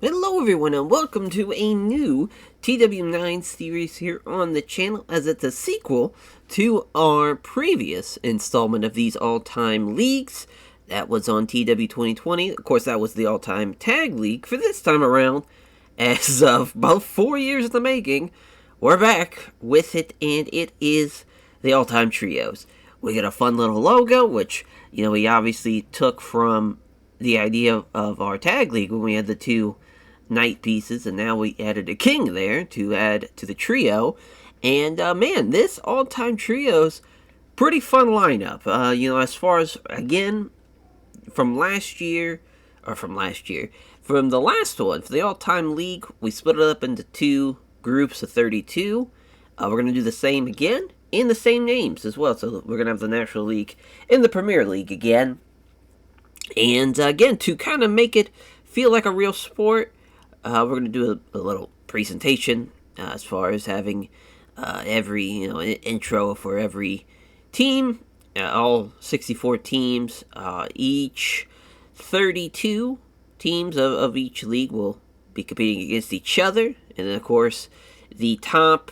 Hello everyone and welcome to a new TW9 series here on the channel, as it's a sequel to our previous installment of these all-time leagues. That was on TW 2020. Of course, that was the all-time tag league. For this time around, as of about 4 years in the making, we're back with it, and it is the all-time trios. We got a fun little logo, which, we obviously took from the idea of our tag league when we had the two knight pieces, and now we added a king there to add to the trio. And man, this all-time trio's pretty fun lineup. As far as, again, from the last one, for the all-time league, we split it up into two groups of 32. We're going to do the same again, in the same names as well. So we're going to have the National League and the Premier League again. And again, to kind of make it feel like a real sport, we're going to do a little presentation as far as having every intro for every team, all 64 teams, each 32 teams of each league will be competing against each other, and then of course the top,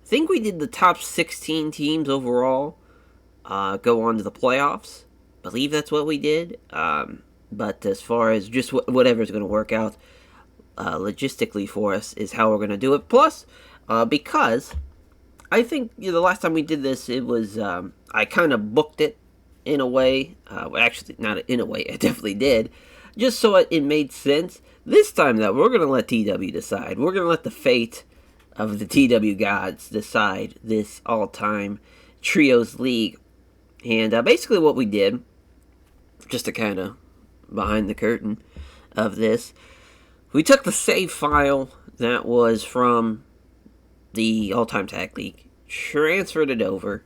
I think we did the top 16 teams overall go on to the playoffs. I believe that's what we did. But as far as just whatever's going to work out logistically for us is how we're going to do it. Plus, because I think the last time we did this, it was I kind of booked it in a way. Actually, not in a way, I definitely did, just so it made sense. This time, though, we're going to let TW decide. We're going to let the fate of the TW gods decide this all-time trios league. And basically, what we did, just to kind of behind the curtain of this, we took the save file that was from the all-time tag league, transferred it over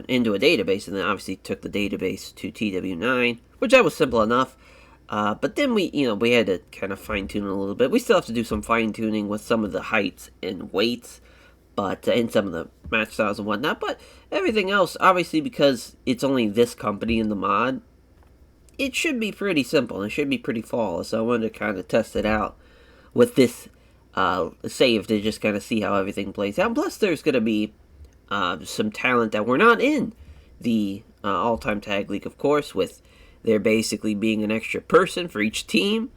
into a database, and then obviously took the database to TW9, which that was simple enough. But then we had to kind of fine-tune it a little bit. We still have to do some fine-tuning with some of the heights and weights, but and some of the match styles and whatnot. But everything else, obviously, because it's only this company in the mod, it should be pretty simple. It should be pretty flawless. So I wanted to kind of test it out with this save to just kind of see how everything plays out. Plus, there's going to be some talent that we're not in the all-time tag league, of course, with there basically being an extra person for each team.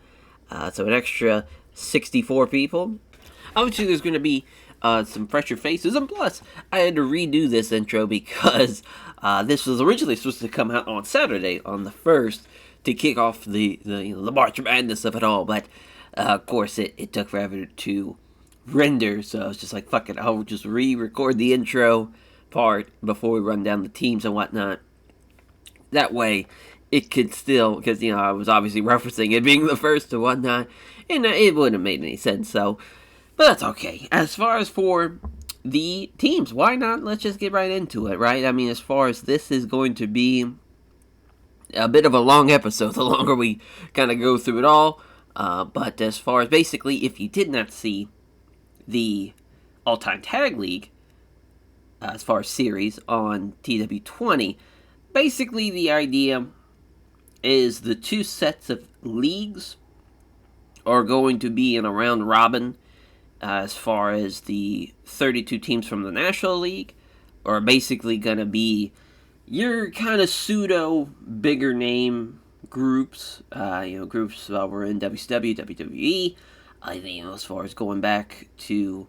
So an extra 64 people. Obviously, there's going to be some fresher faces, and plus, I had to redo this intro because this was originally supposed to come out on Saturday, on the 1st, to kick off the March Madness of it all, but of course, it took forever to render, so I was just like, fuck it, I'll just re-record the intro part before we run down the teams and whatnot. That way, it could still, because, I was obviously referencing it being the first and whatnot, and it wouldn't have made any sense, so, but that's okay. As far as for the teams, why not? Let's just get right into it, right? I mean, as far as this is going to be a bit of a long episode, the longer we kind of go through it all. But as far as basically, if you did not see the all-time tag league, as far as series on TW20, basically the idea is the two sets of leagues are going to be in a round robin. As far as the 32 teams from the National League are basically going to be your kind of pseudo bigger name groups, groups were in WCW, WWE, I think, as far as going back to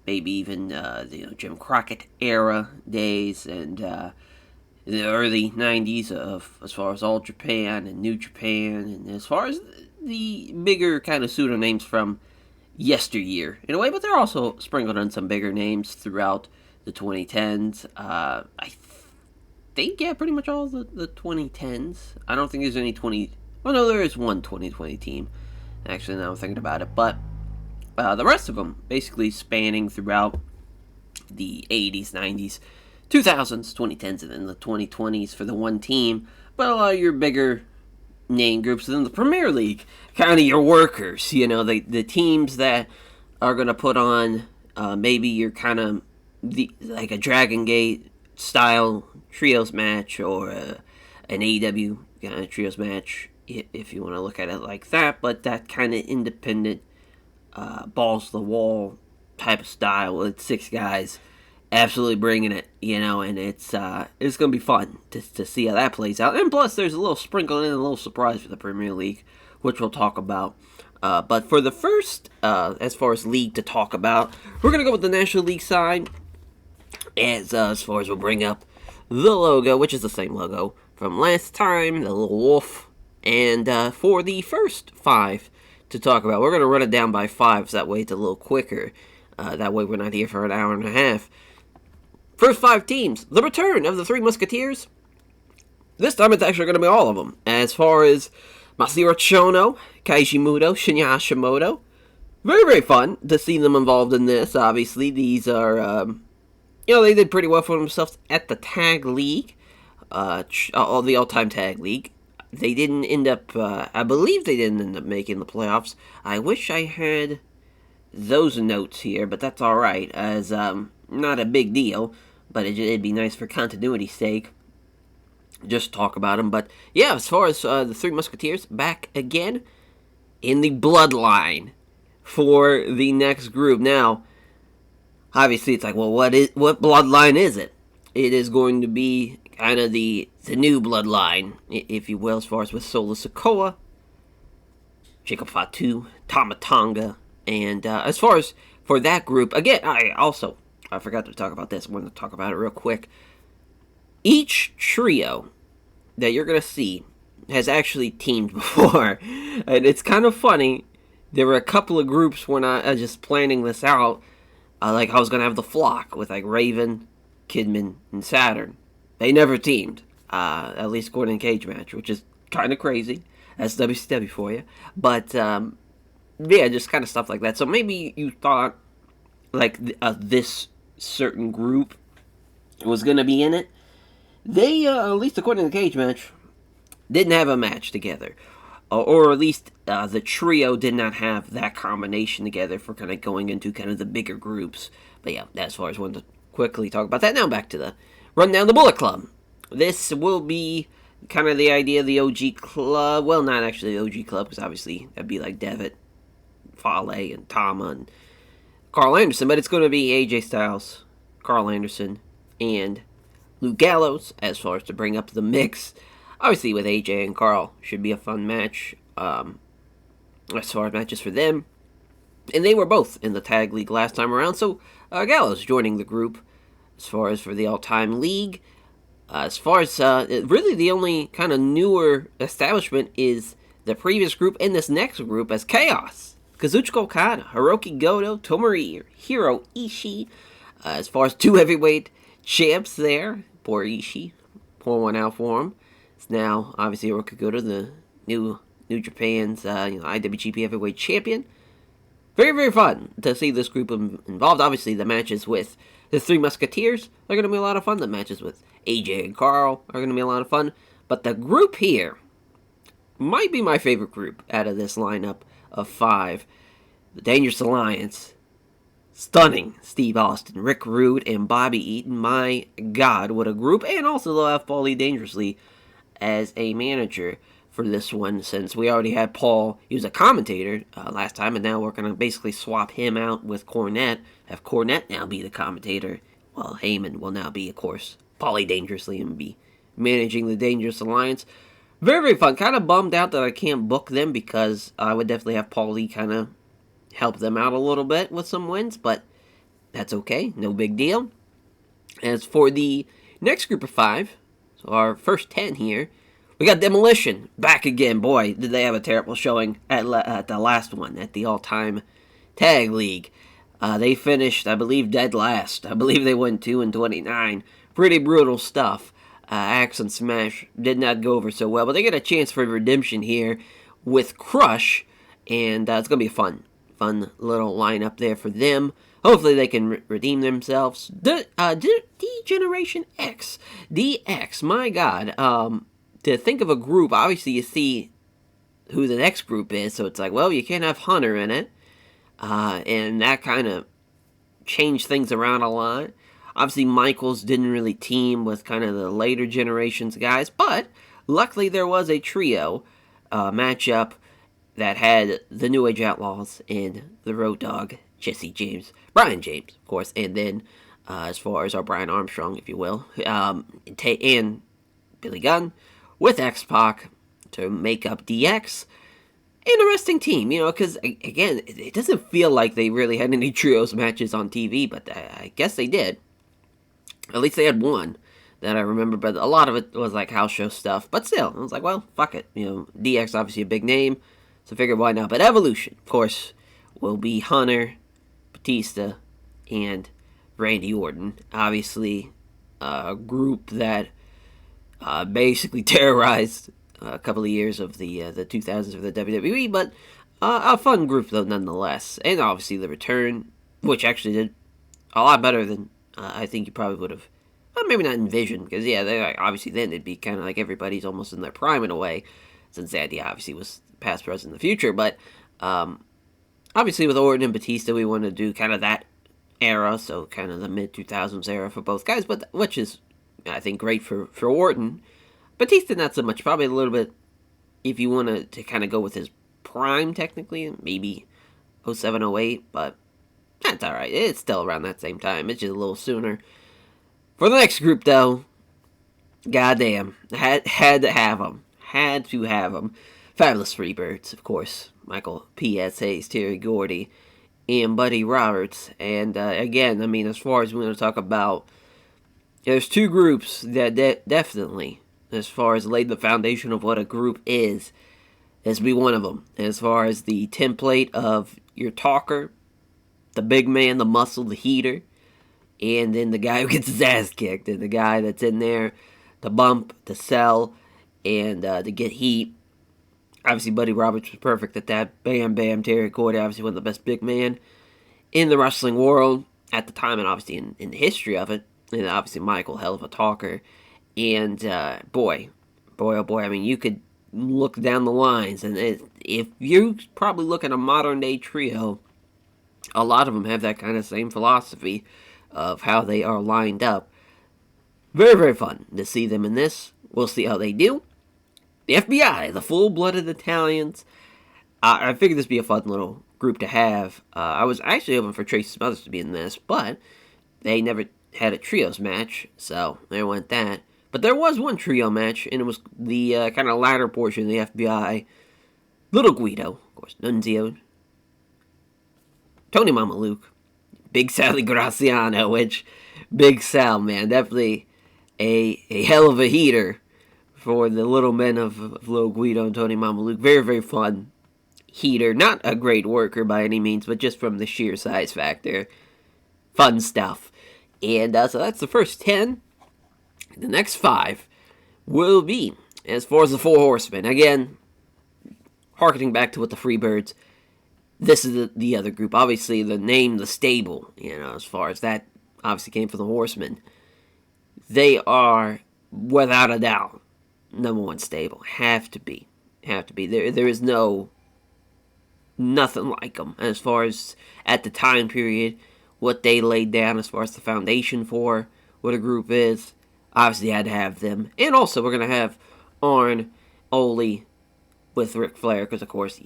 maybe even the Jim Crockett era days, and the early 90s of as far as All Japan and New Japan, and as far as the bigger kind of pseudo names from yesteryear in a way, but they're also sprinkled in some bigger names throughout the 2010s. I think, yeah, pretty much all the 2010s. I don't think there's any well, no, there is one 2020 team, actually, now I'm thinking about it, but the rest of them basically spanning throughout the 80s, 90s, 2000s, 2010s, and then the 2020s for the one team, but a lot of your bigger name groups, and then the Premier League, kind of your workers, the teams that are going to put on maybe your kind of like a Dragon Gate style trios match, or an AEW trios match, if you want to look at it like that, but that kind of independent balls to the wall type of style. It's 6 guys absolutely bringing it, and it's gonna be fun to see how that plays out. And plus, there's a little sprinkle in, a little surprise for the Premier League, which we'll talk about. But for the first, as far as league to talk about, we're gonna go with the National League side. As far as we'll bring up the logo, which is the same logo from last time, the little wolf. And for the first 5 to talk about, we're gonna run it down by 5, so that way it's a little quicker. That way we're not here for an hour and a half. First 5 teams, the return of the 3 Musketeers. This time it's actually going to be all of them. As far as Masahiro Chono, Keiji Muto, Shinya Hashimoto. Very, very fun to see them involved in this. Obviously, these are, they did pretty well for themselves at the Tag League. The all-time Tag League. They didn't end up, I believe they didn't end up making the playoffs. I wish I had those notes here, but that's alright, as, not a big deal. But it'd be nice for continuity's sake, just talk about them. But yeah, as far as the 3 Musketeers, back again in the bloodline for the next group. Now, obviously, it's like, well, what bloodline is it? It is going to be kind of the new bloodline, if you will, as far as with Solo Sikoa, Jacob Fatu, Tama Tonga, and as far as for that group, again, I forgot to talk about this. I wanted to talk about it real quick. Each trio that you're going to see has actually teamed before. And it's kind of funny. There were a couple of groups when I was just planning this out. Like I was going to have the Flock with like Raven, Kidman, and Saturn. They never teamed. At least according to Cage Match, which is kind of crazy. That's WCW for you. But, yeah, just kind of stuff like that. So maybe you thought like this certain group was going to be in it. They, at least according to the Cage Match, didn't have a match together. Or at least the trio did not have that combination together for kind of going into kind of the bigger groups. But yeah, as far as I wanted to quickly talk about that. Now back to the rundown, the Bullet Club. This will be kind of the idea of the OG Club. Well, not actually the OG Club, because obviously that'd be like Devitt, Fale, and Tama, and Carl Anderson, but it's going to be AJ Styles, Carl Anderson, and Luke Gallows, as far as to bring up the mix. Obviously, with AJ and Carl, should be a fun match, as far as matches for them. And they were both in the Tag League last time around, so Gallows joining the group, as far as for the all-time league. As far as, really the only kind of newer establishment is the previous group and this next group as Chaos. Kazuchika Okada, Hiroki Goto, Tomohiro Ishii. As far as 2 heavyweight champs there. Poor Ishii. Pour one out for him. It's now, obviously, Hiroki Goto, the New Japan's IWGP heavyweight champion. Very, very fun to see this group involved. Obviously, the matches with the 3 Musketeers are going to be a lot of fun. The matches with AJ and Carl are going to be a lot of fun. But the group here might be my favorite group out of this lineup of 5. The Dangerous Alliance. Stunning Steve Austin, Rick Rude, and Bobby Eaton. My God, what a group. And also they'll have Paulie Dangerously as a manager for this one, since we already had Paul. He was a commentator last time, and now we're going to basically swap him out with Cornette. Have Cornette now be the commentator, while Heyman will now be, of course, Paulie Dangerously and be managing the Dangerous Alliance. Very, very fun. Kind of bummed out that I can't book them, because I would definitely have Paulie kind of help them out a little bit with some wins, but that's okay. No big deal. As for the next group of 5, so our first 10 here, we got Demolition back again. Boy, did they have a terrible showing at the last one, at the all-time Tag League. They finished, I believe, dead last. I believe they went 2-29. Pretty brutal stuff. Axe and Smash did not go over so well, but they get a chance for redemption here with Crush, and it's going to be a fun little lineup there for them. Hopefully they can redeem themselves. D-Generation X. DX, my God. To think of a group, obviously you see who the next group is, so it's like, well, you can't have Hunter in it. And that kind of changed things around a lot. Obviously, Michaels didn't really team with kind of the later generations guys, but luckily there was a trio matchup that had the New Age Outlaws and the Road Dogg, Jesse James, Brian James, of course, and then as far as our Brian Armstrong, if you will, and Billy Gunn with X Pac to make up DX. Interesting team, because again, it doesn't feel like they really had any trios matches on TV, but I guess they did. At least they had one that I remember, but a lot of it was like house show stuff. But still, I was like, well, fuck it. DX obviously a big name, so I figured why not. But Evolution, of course, will be Hunter, Batista, and Randy Orton. Obviously, a group that basically terrorized a couple of years of the 2000s of the WWE, but a fun group though nonetheless. And obviously the return, which actually did a lot better than I think you probably would have, well, maybe not envisioned, because they obviously then it'd be kind of like everybody's almost in their prime in a way, since the idea obviously was past, present, and the future. But obviously with Orton and Batista, we want to do kind of that era, so kind of the mid 2000s era for both guys, but which is I think great for Orton. Batista not so much, probably a little bit, if you want to kind of go with his prime technically, maybe 07, 08, but that's alright, it's still around that same time, it's just a little sooner. For the next group though, goddamn, had to have them, Fabulous Freebirds, of course, Michael P.S. Hayes, Terry Gordy, and Buddy Roberts. And again, I mean, as far as we want to talk about, there's two groups that definitely, as far as laid the foundation of what a group is, this be one of them. As far as the template of your talker, the big man, the muscle, the heater, and then the guy who gets his ass kicked, and the guy that's in there to bump, to sell, and to get heat. Obviously, Buddy Roberts was perfect at that. Bam Bam, Terry Gordy, obviously one of the best big men in the wrestling world at the time, and obviously in the history of it. And obviously Michael, hell of a talker. And boy, oh boy, I mean, you could look down the lines, and if you probably look at a modern day trio, a lot of them have that kind of same philosophy of how they are lined up. Very, very fun to see them in this. We'll see how they do. The FBI, the full-blooded Italians. I figured this would be a fun little group to have. I was actually hoping for Tracy Smothers to be in this, but they never had a trios match, so there went that. But there was one trio match, and it was the kind of latter portion of the FBI. Little Guido, of course, Nunzio, Tony Mama Luke, Big Sally Graziano, which, Big Sal, man, definitely a hell of a heater for the little men of Little Guido and Tony Mama Luke. Very, very fun heater. Not a great worker by any means, but just from the sheer size factor. Fun stuff. And so that's the first 10. The next 5 will be, as far as the Four Horsemen. Again, harkening back to what the Freebirds, this is the other group. Obviously, the name, the stable, as far as that obviously came from the Horsemen. They are, without a doubt, number one stable. Have to be. There is nothing like them as far as at the time period, what they laid down as far as the foundation for what a group is. Obviously, had to have them. And also, we're going to have Arn, Ole with Ric Flair, because, of course,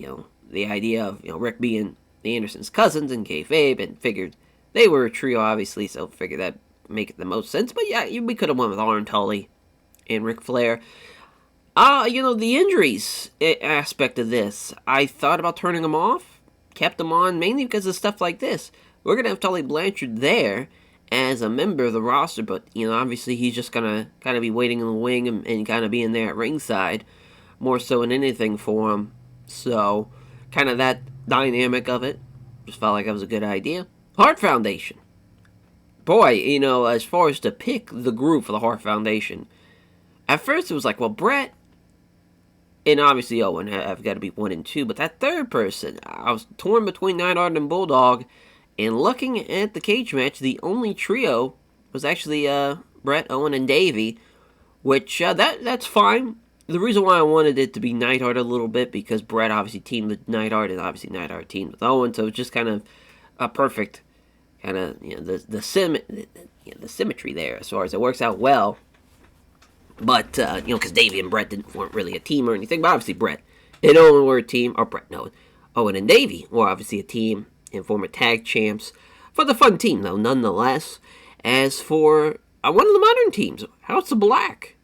the idea of, Rick being the Andersons' cousins and kayfabe, and figured they were a trio, obviously, so figured that make the most sense. But, yeah, we could have went with Arn, Tully, and Ric Flair. The injuries aspect of this, I thought about turning them off, kept them on, mainly because of stuff like this. We're going to have Tully Blanchard there as a member of the roster, but, obviously he's just going to kind of be waiting in the wing and kind of being there at ringside, more so than anything for him. So, kind of that dynamic of it, just felt like that was a good idea. Hart Foundation. Boy, as far as to pick the group for the Hart Foundation, at first it was like, well, Brett and obviously Owen have got to be 1 and 2, but that third person, I was torn between Neidhart and Bulldog. And looking at the cage match, the only trio was actually Brett, Owen, and Davey, which that's fine. The reason why I wanted it to be Neidhart a little bit, because Brett obviously teamed with Neidhart, and obviously Neidhart teamed with Owen, so it's just kind of a perfect kind of the symmetry there as far as it works out well. But because Davey and Brett weren't really a team or anything, but obviously Brett In Owen, we're a team, or Brett, no. Owen and Davey were obviously a team and former tag champs. For the fun team, though, nonetheless. As for one of the modern teams, House of Black.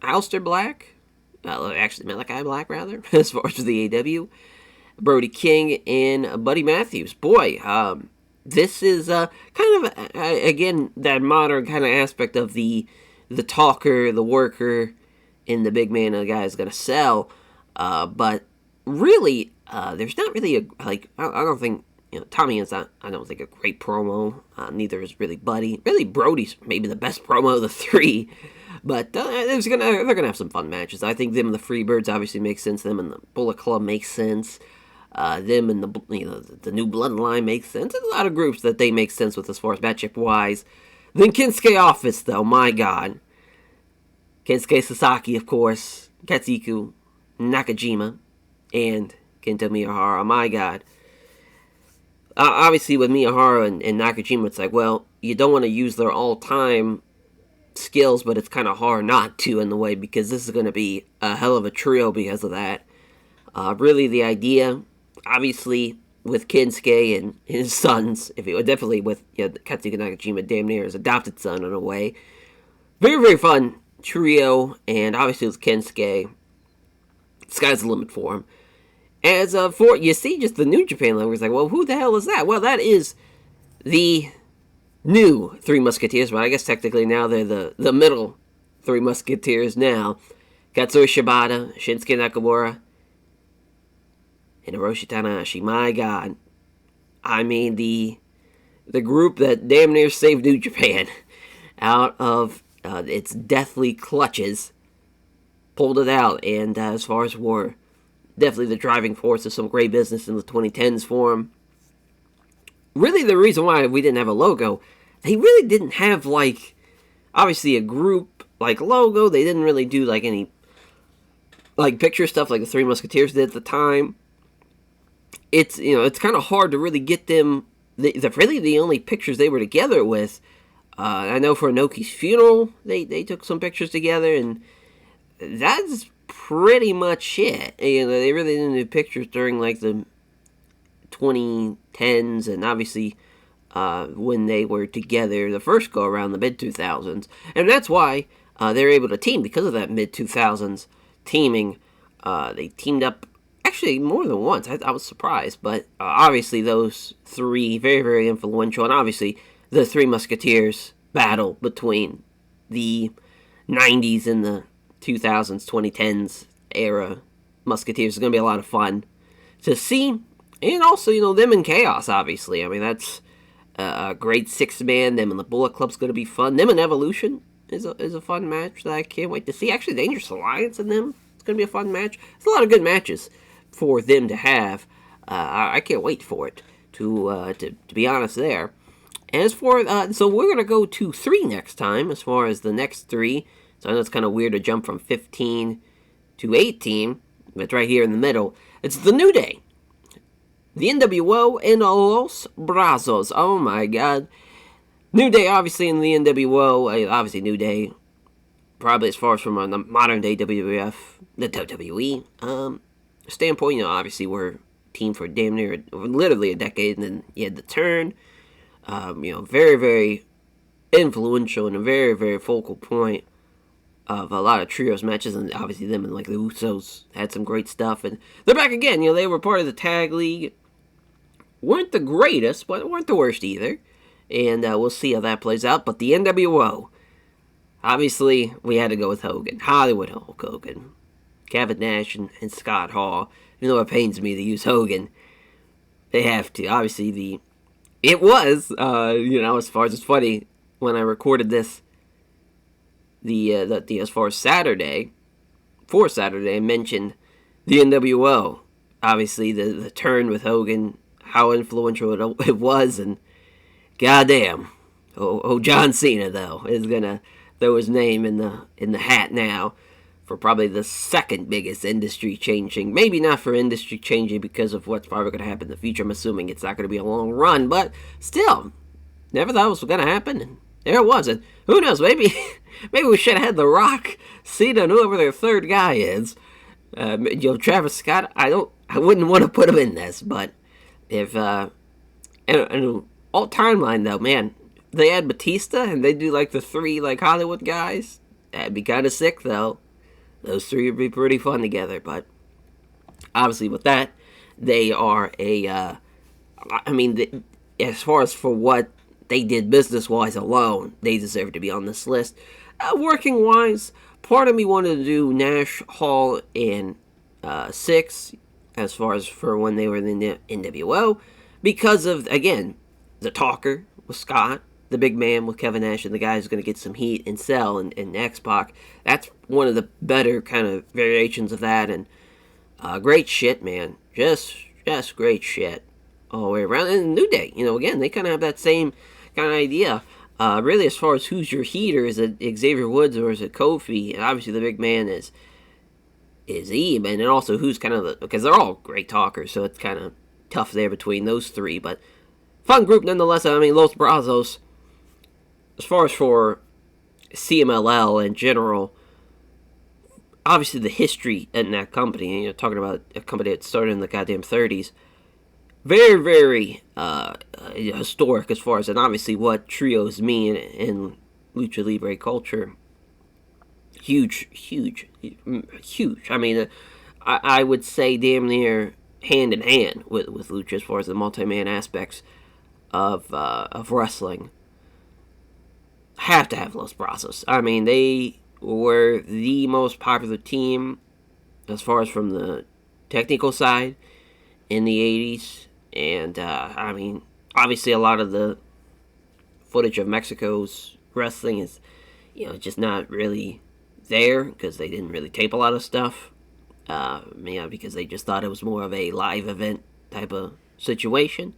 Aleister Black. Actually, Malachi Black, rather, as far as the AW. Brody King and Buddy Matthews. Boy, this is kind of, again, that modern kind of aspect of the talker, the worker, and the big man the guy is going to sell. But really, there's not really I don't think, Tommy is not, I don't think, a great promo. Neither is really Buddy. Really, Brody's maybe the best promo of the three. But they're gonna have some fun matches. I think them and the Freebirds obviously make sense. Them and the Bullet Club makes sense. Them and the new Bloodline makes sense. There's a lot of groups that they make sense with as far as matchup wise. Then Kensuke Office, though, my God. Kensuke Sasaki, of course. Katsuki Nakajima and Kento Miyahara. My God. Obviously, with Miyahara and Nakajima, it's like, well, you don't want to use their all-time skills, but it's kind of hard not to in the way, because this is going to be a hell of a trio because of that. Really, the idea, obviously, with Kensuke and his sons, definitely with Katsuki Nakajima, damn near his adopted son in a way. Very, very fun trio, and obviously with Kensuke, sky's the limit for him. As for, you see just the New Japan logo, it's like, well, who the hell is that? Well, that is the new Three Musketeers, but I guess technically now they're the middle Three Musketeers now. Katsura Shibata, Shinsuke Nakamura, and Hiroshi Tanahashi. My God. I mean, the group that damn near saved New Japan out of its deathly clutches, pulled it out, and as far as were definitely the driving force of some great business in the 2010s for them. Really, the reason why we didn't have a logo, they really didn't have, obviously a group, logo. They didn't really do, any, picture stuff like the Three Musketeers did at the time. It's, it's kind of hard to really get them, really the only pictures they were together with. I know for Inoki's funeral, they took some pictures together, and that's pretty much it. They really didn't do pictures during, the 2010s, and obviously when they were together the first go around, the mid-2000s. And that's why they were able to team, because of that mid-2000s teaming. They teamed up, actually, more than once. I was surprised. But obviously those three, very, very influential. And obviously the Three Musketeers battle between the 90s and the 2000s, 2010s era Musketeers is going to be a lot of fun to see. And also, them in Chaos, obviously. I mean, that's a great six-man. Them and the Bullet Club's going to be fun. Them and Evolution is a fun match that I can't wait to see. Actually, Dangerous Alliance and them, it's going to be a fun match. There's a lot of good matches for them to have. I can't wait for it, to be honest there. As for, so we're going to go to 3 next time, as far as the next 3. So I know it's kind of weird to jump from 15 to 18, but it's right here in the middle. It's the New Day. The NWO and Los Brazos. Oh my God. New Day, obviously, in the NWO. Obviously, New Day, probably as far as from the modern day WWF, the WWE standpoint, obviously, we're a team for damn near, literally a decade, and then you had the turn. Very, very influential and a very, very focal point of a lot of trios matches, and obviously them and the Usos had some great stuff, and they're back again. They were part of the tag league. Weren't the greatest, but weren't the worst either, and we'll see how that plays out. But the NWO, obviously, we had to go with Hogan, Hollywood Hulk Hogan, Kevin Nash, and Scott Hall. Even though it pains me to use Hogan, they have to. Obviously, it was, as far as it's funny, when I recorded this, as far as Saturday, I mentioned the NWO. Obviously, the turn with Hogan, how influential it was, and goddamn, John Cena though is gonna throw his name in the hat now for probably the second biggest industry changing. Maybe not for industry changing because of what's probably gonna happen in the future. I'm assuming it's not gonna be a long run, but still, never thought it was gonna happen. And there it was, and who knows? Maybe we should have had The Rock, Cena, and whoever their third guy is. Travis Scott, I wouldn't want to put him in this, but if and all timeline though, man, they had Batista and they do like the three like Hollywood guys. That'd be kind of sick though. Those three would be pretty fun together. But obviously, with that, they are a. As far as for what they did business wise alone, they deserve to be on this list. Working wise, part of me wanted to do Nash, Hall, and Six as far as for when they were in the NWO, because of, again, the talker with Scott, the big man with Kevin Nash, and the guy who's going to get some heat and Cell and X-Pac. That's one of the better kind of variations of that, and great shit, man. Just great shit all the way around. And New Day, again, they kind of have that same kind of idea. Really, as far as who's your heater, is it Xavier Woods or is it Kofi? And obviously, the big man is Eve, and then also who's kind of because they're all great talkers, so it's kind of tough there between those three. But fun group nonetheless. Los Brazos, as far as for CMLL in general, obviously the history in that company, talking about a company that started in the goddamn 30s, very, very historic as far as, and obviously what trios mean in Lucha Libre culture. Huge. I would say damn near hand in hand with Lucha as far as the multi-man aspects of wrestling. Have to have Los Brazos. They were the most popular team as far as from the technical side in the 80s. And, obviously a lot of the footage of Mexico's wrestling is, just not really there because they didn't really tape a lot of stuff. Because they just thought it was more of a live event type of situation.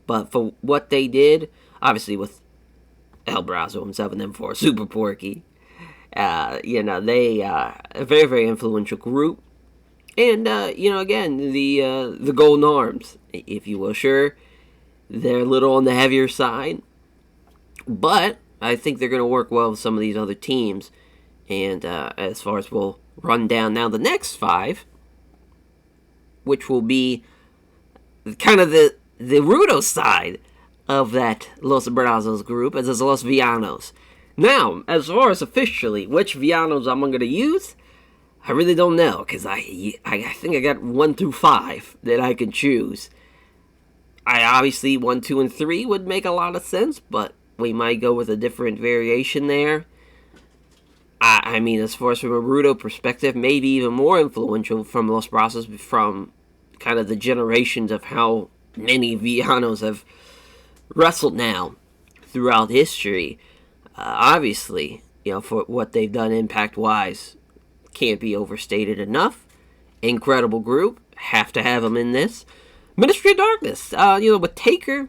But for what they did, obviously with El Brazo himself and them for Super Porky, they a very, very influential group. And, again, the Golden Arms, if you will. Sure, they're a little on the heavier side, but I think they're going to work well with some of these other teams. And as far as we'll run down now the next five, which will be kind of the Rudo side of that Los Brazos group, as is Los Villanos. Now, as far as officially which Villanos I'm going to use, I really don't know, because I think I got 1 through 5 that I can choose. Obviously 1, 2, and 3 would make a lot of sense, but we might go with a different variation there. As far as from a Rudo perspective, maybe even more influential from Los Brazos, from kind of the generations of how many Villanos have wrestled now throughout history. Obviously, for what they've done impact-wise, can't be overstated enough. Incredible group. Have to have them in this. Ministry of Darkness, with Taker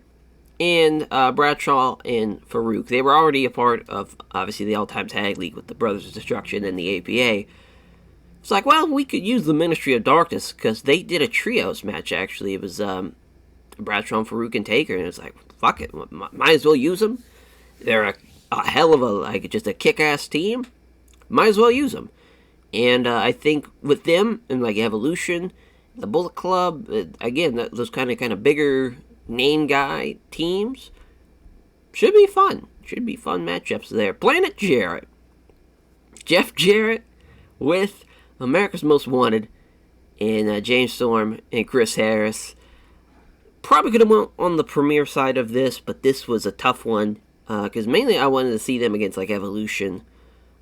and Bradshaw and Farouk. They were already a part of, obviously, the all-time tag league with the Brothers of Destruction and the APA. It's like, well, we could use the Ministry of Darkness because they did a trios match, actually. It was Bradshaw and Farouk and Taker, and it's like, fuck it, might as well use them. They're a hell of just a kick-ass team. Might as well use them. And I think with them and like Evolution, the Bullet Club, again, those kind of bigger name guy teams, should be fun. Should be fun matchups there. Planet Jarrett, Jeff Jarrett with America's Most Wanted, and James Storm and Chris Harris. Probably could have went on the premiere side of this, but this was a tough one because mainly I wanted to see them against like Evolution.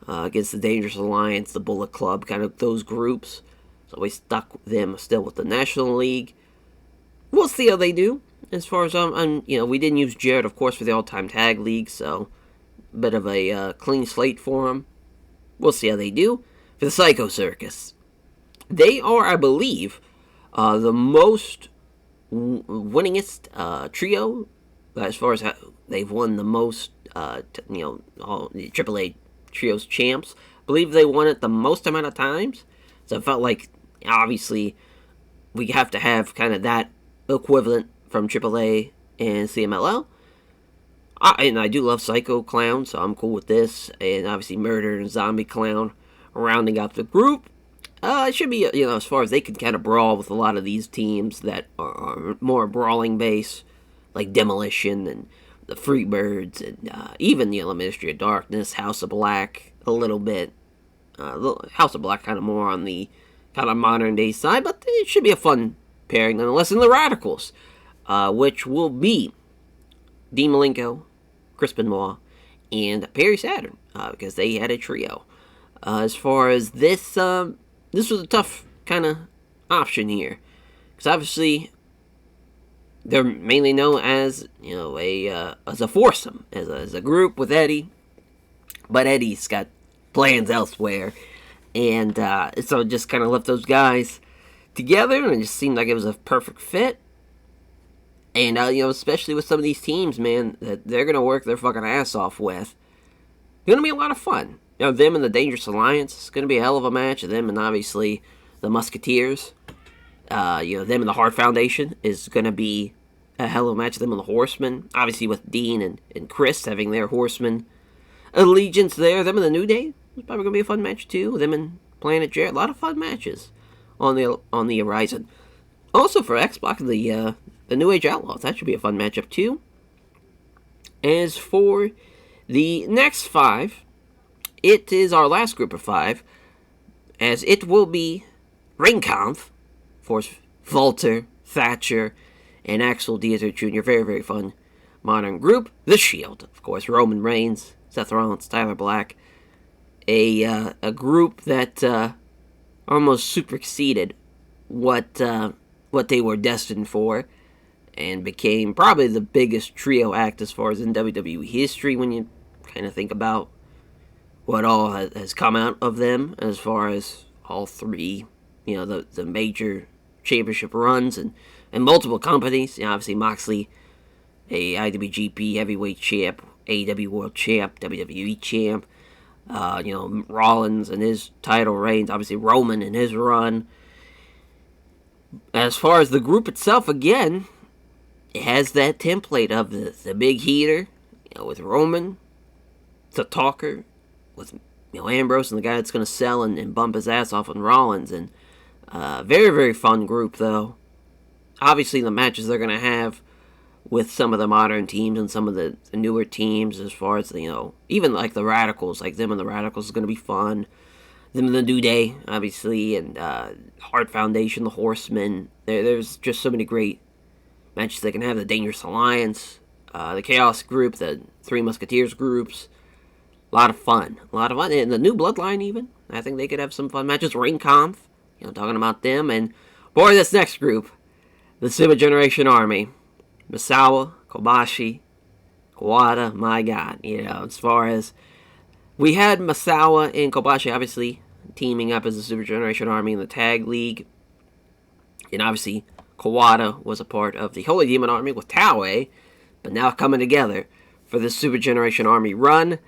Against the Dangerous Alliance, the Bullet Club, kind of those groups. So we stuck them still with the National League. We'll see how they do. As far as we didn't use Jarrett, of course, for the All-Time Tag League, so a bit of a clean slate for them. We'll see how they do. For the Psycho Circus, they are, I believe, the most winningest trio as far as how they've won the most. All the AAA Trios champs. I believe they won it the most amount of times. So it felt like, obviously, we have to have kind of that equivalent from AAA and CMLL. And I do love Psycho Clown, so I'm cool with this. And obviously Murder and Zombie Clown rounding out the group. It should be, as far as they can kind of brawl with a lot of these teams that are more brawling base, like Demolition and the Freebirds, and even, Ministry of Darkness, House of Black, a little bit. House of Black kind of more on the kind of modern day side, but it should be a fun pairing nonetheless. And the Radicals, which will be Dean Malenko, Chris Benoit, and Perry Saturn, because they had a trio. As far as this was a tough kind of option here, because obviously they're mainly known as as a foursome, as a group with Eddie, but Eddie's got plans elsewhere, and so it just kind of left those guys together, and it just seemed like it was a perfect fit. And especially with some of these teams, man, that they're gonna work their fucking ass off with, it's gonna be a lot of fun. Them and the Dangerous Alliance, it's going to be a hell of a match. Them and obviously the Musketeers. Them and the Hart Foundation is going to be a hell of a match. Them and the Horsemen. Obviously with Dean and Chris having their Horseman allegiance there. Them and the New Day is probably going to be a fun match too. Them and Planet Jarrett. A lot of fun matches on the horizon. Also for X-Block, the New Age Outlaws. That should be a fun matchup too. As for the next 5... it is our last group of 5, as it will be Ringkampf, for Walter, Thatcher, and Axel Dieter Jr. Very, very fun modern group. The Shield, of course, Roman Reigns, Seth Rollins, Tyler Black. A group that almost superseded what they were destined for, and became probably the biggest trio act as far as in WWE history when you kind of think about what all has come out of them, as far as all 3, the major championship runs and multiple companies. Obviously Moxley, a IWGP heavyweight champ, AEW world champ, WWE champ. Rollins and his title reigns. Obviously Roman and his run. As far as the group itself, again, it has that template of the big heater, with Roman, the talker, with Ambrose and the guy that's going to sell and bump his ass off on Rollins. And very, very fun group, though. Obviously, the matches they're going to have with some of the modern teams and some of the newer teams, as far as, even like the Radicals, like them and the Radicals is going to be fun. Them and the New Day, obviously, and Hart Foundation, the Horsemen. There's just so many great matches they can have. The Dangerous Alliance, the Chaos group, the Three Musketeers groups. A lot of fun. And the New Bloodline, even. I think they could have some fun matches. Ringkampf, talking about them. And, boy, this next group, the Super Generation Army. Misawa, Kobashi, Kawada, my God. As far as we had Misawa and Kobashi, obviously, teaming up as the Super Generation Army in the Tag League. And, obviously, Kawada was a part of the Holy Demon Army with Taue. But now coming together for the Super Generation Army run.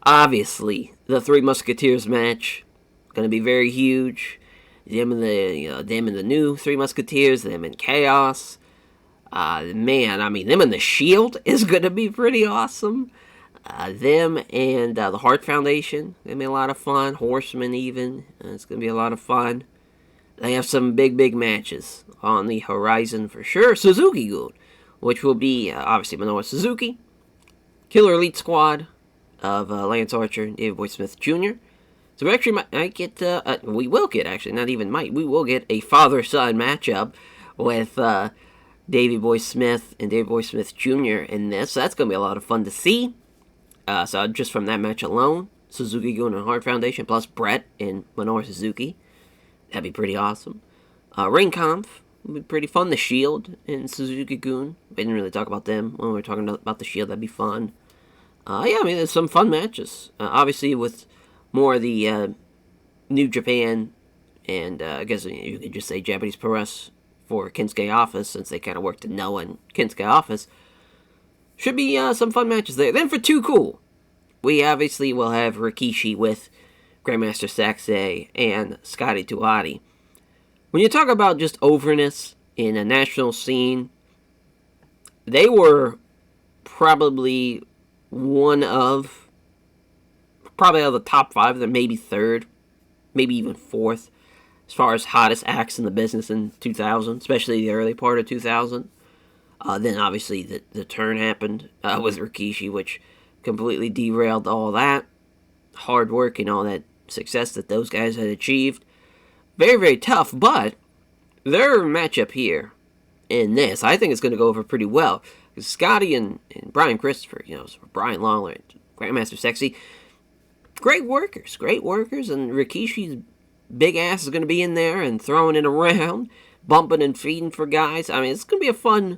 Obviously, the Three Musketeers match going to be very huge. Them and the new Three Musketeers, them and Chaos. Them and the Shield is going to be pretty awesome. Them and the Hart Foundation, going to be a lot of fun. Horsemen even, it's going to be a lot of fun. They have some big, big matches on the horizon for sure. Suzuki-gun, which will be obviously Minoru Suzuki, Killer Elite Squad of Lance Archer and Davey Boy Smith Jr. So we actually might get, we will get, actually, not even might, we will get a father-son matchup with Davey Boy Smith and Davey Boy Smith Jr. in this. So that's going to be a lot of fun to see. So just from that match alone, Suzuki-gun and Hart Foundation, plus Brett and Minoru Suzuki. That'd be pretty awesome. Ringkampf would be pretty fun. The Shield and Suzuki-gun. We didn't really talk about them when we were talking about the Shield. That'd be fun. There's some fun matches. Obviously, with more of the New Japan, and I guess you could just say Japanese Press for Kensuke Office, since they kind of worked in Noah and Kensuke Office. Should be some fun matches there. Then for Too Cool, we obviously will have Rikishi with Grandmaster Sexay and Scotty Tuati. When you talk about just overness in a national scene, they were probably probably out of the top 5, they're maybe third, maybe even fourth as far as hottest acts in the business in 2000, especially the early part of 2000. Then obviously the turn happened with Rikishi, which completely derailed all that hard work and all that success that those guys had achieved. Very, very tough, but their matchup here in this, I think it's going to go over pretty well. Because Scotty and Brian Christopher, Brian Lawler, Grandmaster Sexy, great workers, and Rikishi's big ass is going to be in there and throwing it around, bumping and feeding for guys. I mean, it's going to be a fun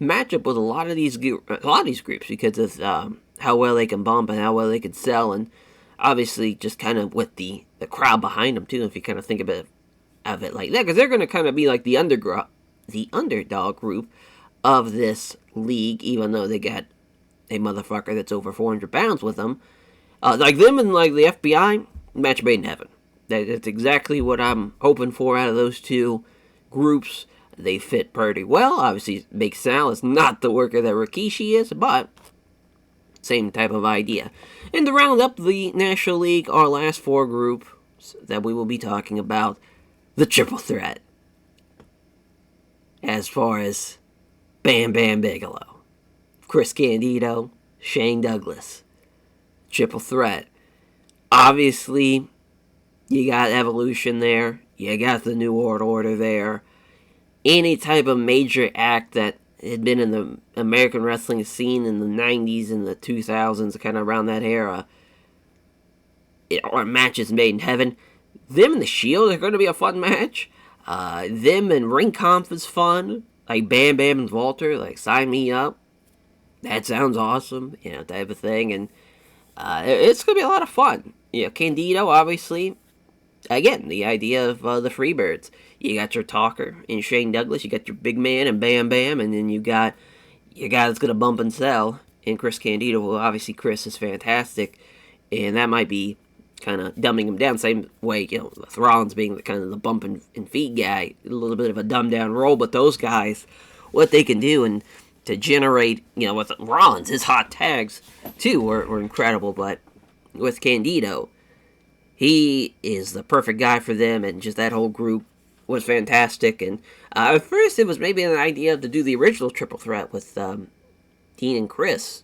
matchup with a lot of these groups because of how well they can bump and how well they can sell, and obviously just kind of with the crowd behind them too. If you kind of think of it like that, because they're going to kind of be like the underdog group of this league, even though they got a motherfucker that's over 400 pounds with them. Like them and like the FBI, match made in heaven. That's exactly what I'm hoping for out of those two groups. They fit pretty well. Obviously, Big Sal is not the worker that Rikishi is, but same type of idea. And to round up the National League, our last four groups that we will be talking about, the triple threat. As far as Bam Bam Bigelow, Chris Candido, Shane Douglas. Triple threat. Obviously, you got Evolution there. You got the New World Order there. Any type of major act that had been in the American wrestling scene in the 90s and the 2000s, kind of around that era, or matches made in heaven. Them and the Shield are going to be a fun match. Them and Ring Conf is fun. Like Bam Bam and Walter, like sign me up. That sounds awesome, type of thing. And it's going to be a lot of fun. Candido, obviously. Again, the idea of the Freebirds. You got your talker in Shane Douglas. You got your big man and Bam Bam. And then you got your guy that's going to bump and sell in Chris Candido. Well, obviously, Chris is fantastic. And that might be kind of dumbing him down. Same way, Rollins being kind of the bump and feed guy. A little bit of a dumbed down role. But those guys, what they can do and to generate, with Rollins, his hot tags, too, were incredible. But with Candido, he is the perfect guy for them, and just that whole group was fantastic. And at first, it was maybe an idea to do the original triple threat with Dean and Chris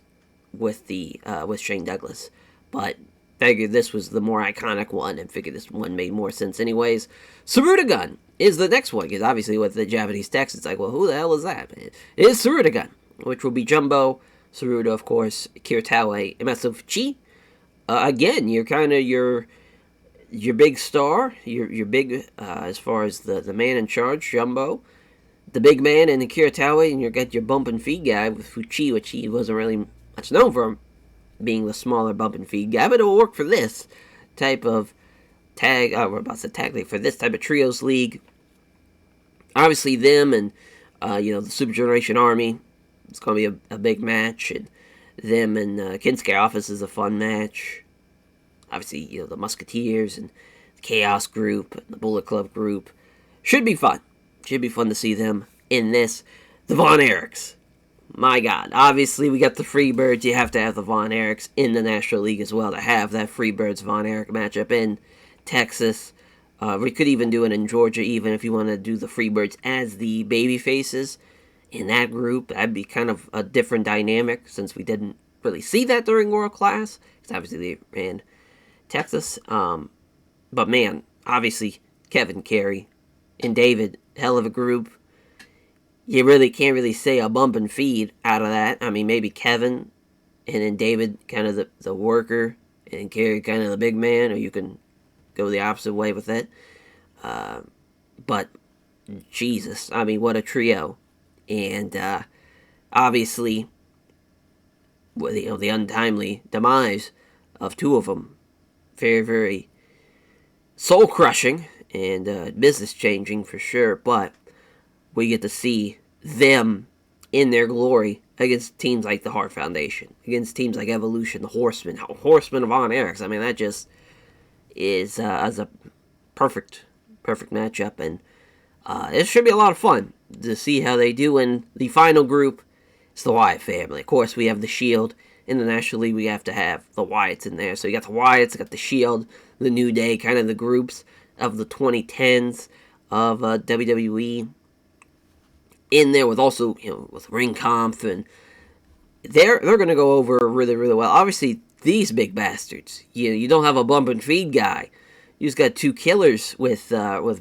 with Shane Douglas, but figured this was the more iconic one, and figured this one made more sense anyways. Sarudagun is the next one, because obviously with the Japanese text, it's like, well, who the hell is that? It is Sarudagun, which will be Jumbo, Saruda, of course, Kiritawa, MSFG. Again, you're kind of your big star, your big, as far as the man in charge, Jumbo, the big man in the Kiritawa, and you got your bump and feed guy with Fuchi, which he wasn't really much known for being the smaller bump and feed guy, but it'll work for this type of tag, we're about to tag league, for this type of trios league. Obviously them and, the Super Generation Army, it's going to be a big match, and them and Kinsuke Office is a fun match. Obviously, the Musketeers and the Chaos group, and the Bullet Club group. Should be fun. Should be fun to see them in this. The Von Erichs. My God. Obviously, we got the Freebirds. You have to have the Von Erichs in the National League as well to have that Freebirds-Von Erich matchup in Texas. We could even do it in Georgia, even if you want to do the Freebirds as the baby faces in that group. That'd be kind of a different dynamic, since we didn't really see that during World Class. Because obviously they ran Texas. But man, obviously Kevin, Carey, and David, hell of a group. You really can't really say a bump and feed out of that. I mean, maybe Kevin, and then David kind of the worker, and Carey kind of the big man, or you can go the opposite way with it. But Jesus, I mean, what a trio. And obviously, with the untimely demise of two of them, very, very soul-crushing and business-changing for sure, but we get to see them in their glory against teams like the Hart Foundation, against teams like Evolution, the Horsemen of Von Erichs. I mean, that just is as a perfect matchup, and it should be a lot of fun to see how they do. In the final group, it's the Wyatt family. Of course, we have the Shield. In the National League, we have to have the Wyatts in there. So you got the Wyatts, you got the Shield, the New Day, kind of the groups of the 2010s of WWE in there, with also, with Ring Conf, and they're going to go over really, really well. Obviously, these big bastards, you don't have a bump and feed guy. You just got two killers with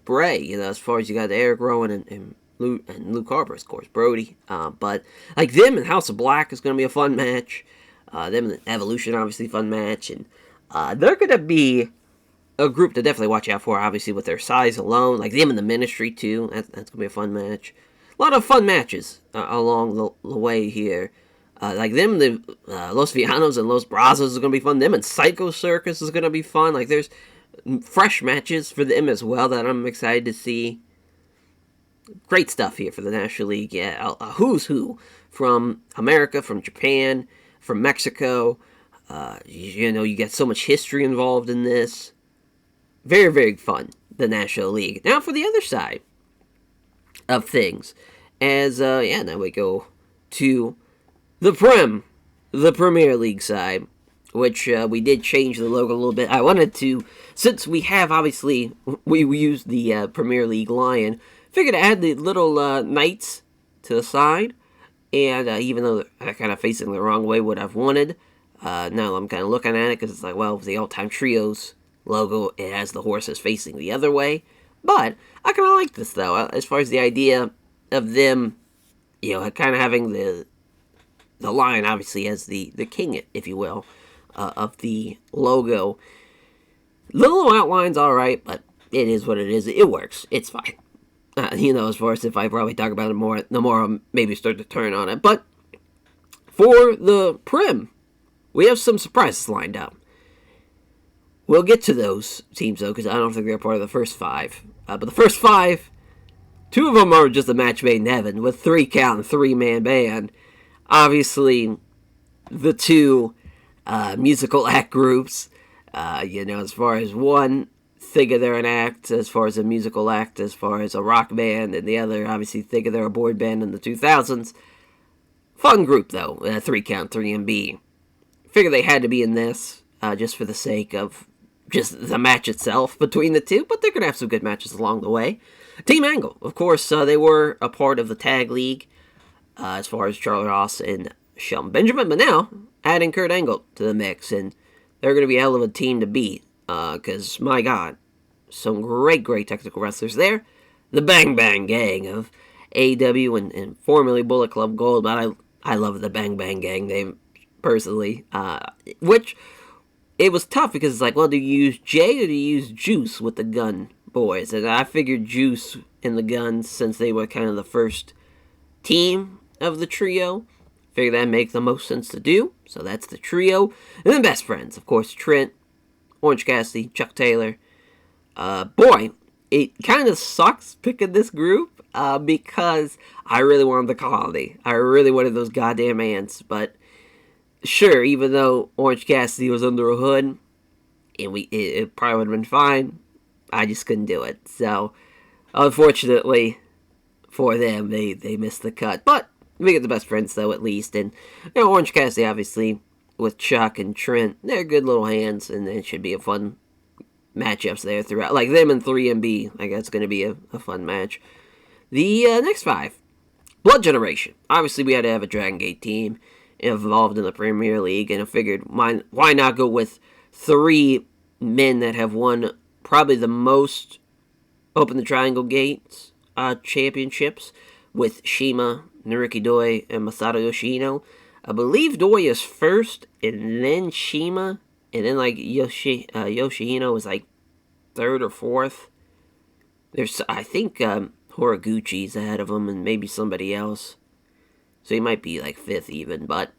Bray. As far as you got Eric Rowan and Luke Harper, of course, Brody. But like them and House of Black is going to be a fun match. Them and Evolution, obviously, fun match, and they're going to be a group to definitely watch out for. Obviously, with their size alone, like them in the Ministry too. That's going to be a fun match. A lot of fun matches along the way here. Like them, the Los Villanos and Los Brazos is going to be fun. Them and Psycho Circus is going to be fun. Like there's fresh matches for them as well that I'm excited to see. Great stuff here for the National League. Yeah, a who's who from America, from Japan, from Mexico. You get so much history involved in this. Very, very fun, the National League. Now for the other side of things. Now we go to the Premier League side, which we did change the logo a little bit. I wanted to, since we have, obviously, we used the Premier League Lion, figured to add the little knights to the side, and even though they're kind of facing the wrong way, what I've wanted, now I'm kind of looking at it, because it's like, well, the all-time trios logo, it has the horses facing the other way, but I kind of like this, though, as far as the idea of them, kind of having the lion, obviously, as the king, if you will, of the logo. The little outline's alright, but it is what it is. It works. It's fine. As far as if I probably talk about it more, the more I'll maybe start to turn on it. But for the Prim, we have some surprises lined up. We'll get to those teams, though, because I don't think they're part of the first five. But the first five, two of them are just a match made in heaven, with 3 count and 3-man band. Obviously, the two musical act groups, as far as one, think of they're an act, as far as a musical act, as far as a rock band, and the other, obviously, think of they're a boy band in the 2000s. Fun group, though, 3 count, 3MB. Figure they had to be in this, just for the sake of just the match itself between the two, but they're going to have some good matches along the way. Team Angle, of course, they were a part of the Tag League, as far as Charlie Ross and Shelton Benjamin, but now adding Kurt Angle to the mix, and they're going to be a hell of a team to beat, because, my God, some great technical wrestlers there. The Bang Bang Gang of AEW and formerly Bullet Club Gold, but I love the Bang Bang Gang name, personally, which, it was tough, because it's like, well, do you use Jay or do you use Juice with the Gun Boys? And I figured Juice and the Guns, since they were kind of the first team of the trio, figure that makes the most sense to do. So that's the trio. And then Best Friends, of course, Trent, Orange Cassidy, Chuck Taylor. Boy, it kind of sucks picking this group, because I really wanted the Colony. I really wanted those goddamn ants. But sure, even though Orange Cassidy was under a hood, and it probably would have been fine, I just couldn't do it. So, unfortunately for them, they missed the cut. But we get the Best Friends, though, at least. And, Orange Cassidy, obviously, with Chuck and Trent, they're good little hands, and it should be a fun matchups there throughout. Like, them and 3MB, I guess, going to be a fun match. The next 5, Blood Generation. Obviously, we had to have a Dragon Gate team involved in the Premier League, and I figured, why not go with 3 men that have won probably the most Open the Triangle Gates championships, with Shima, Naruki Doi, and Masato Yoshino. I believe Doi is first, and then Shima, and then Yoshino is like 3rd or 4th. There's, I think, Horiguchi's ahead of him, and maybe somebody else. So he might be like 5th even, but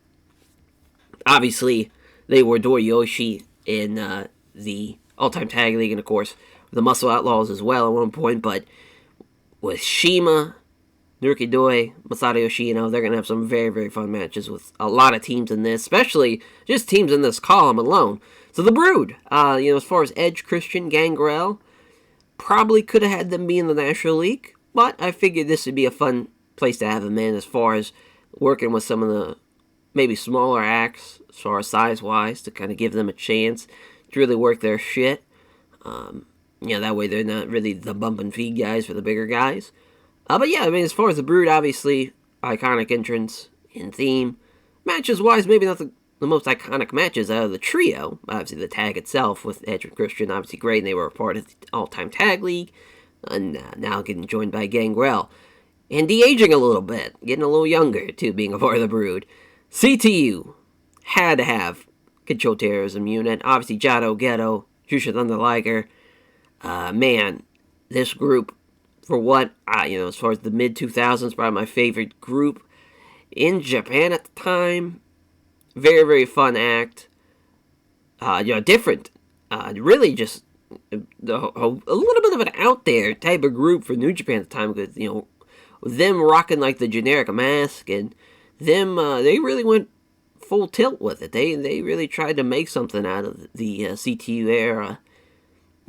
obviously they were Doriyoshi in the All-Time Tag League, and of course the Muscle Outlaws as well at one point. But with Shima, Naruki Doi, Masato Yoshino, they're going to have some very, very fun matches with a lot of teams in this, especially just teams in this column alone. So the Brood, as far as Edge, Christian, Gangrel, probably could have had them be in the National League, but I figured this would be a fun place to have them in, as far as working with some of the maybe smaller acts, as far as size-wise, to kind of give them a chance to really work their shit. That way they're not really the bump and feed guys for the bigger guys. But yeah, I mean, as far as the Brood, obviously, iconic entrance and theme. Matches-wise, maybe not the most iconic matches out of the trio. Obviously, the tag itself with Edge and Christian, obviously great, and they were a part of the all-time tag league. And now getting joined by Gangrel. And de-aging a little bit, getting a little younger, too, being a part of the Brood. CTU had to have Control Terrorism Unit. Obviously, Jado Ghetto, Jushin Thunder Liger. Man, this group, for what, as far as the mid-2000s, probably my favorite group in Japan at the time. Very, very fun act. Different. Really just a little bit of an out there type of group for New Japan at the time, because, them rocking like the generic mask, and them, they really went full tilt with it. They really tried to make something out of the CTU era.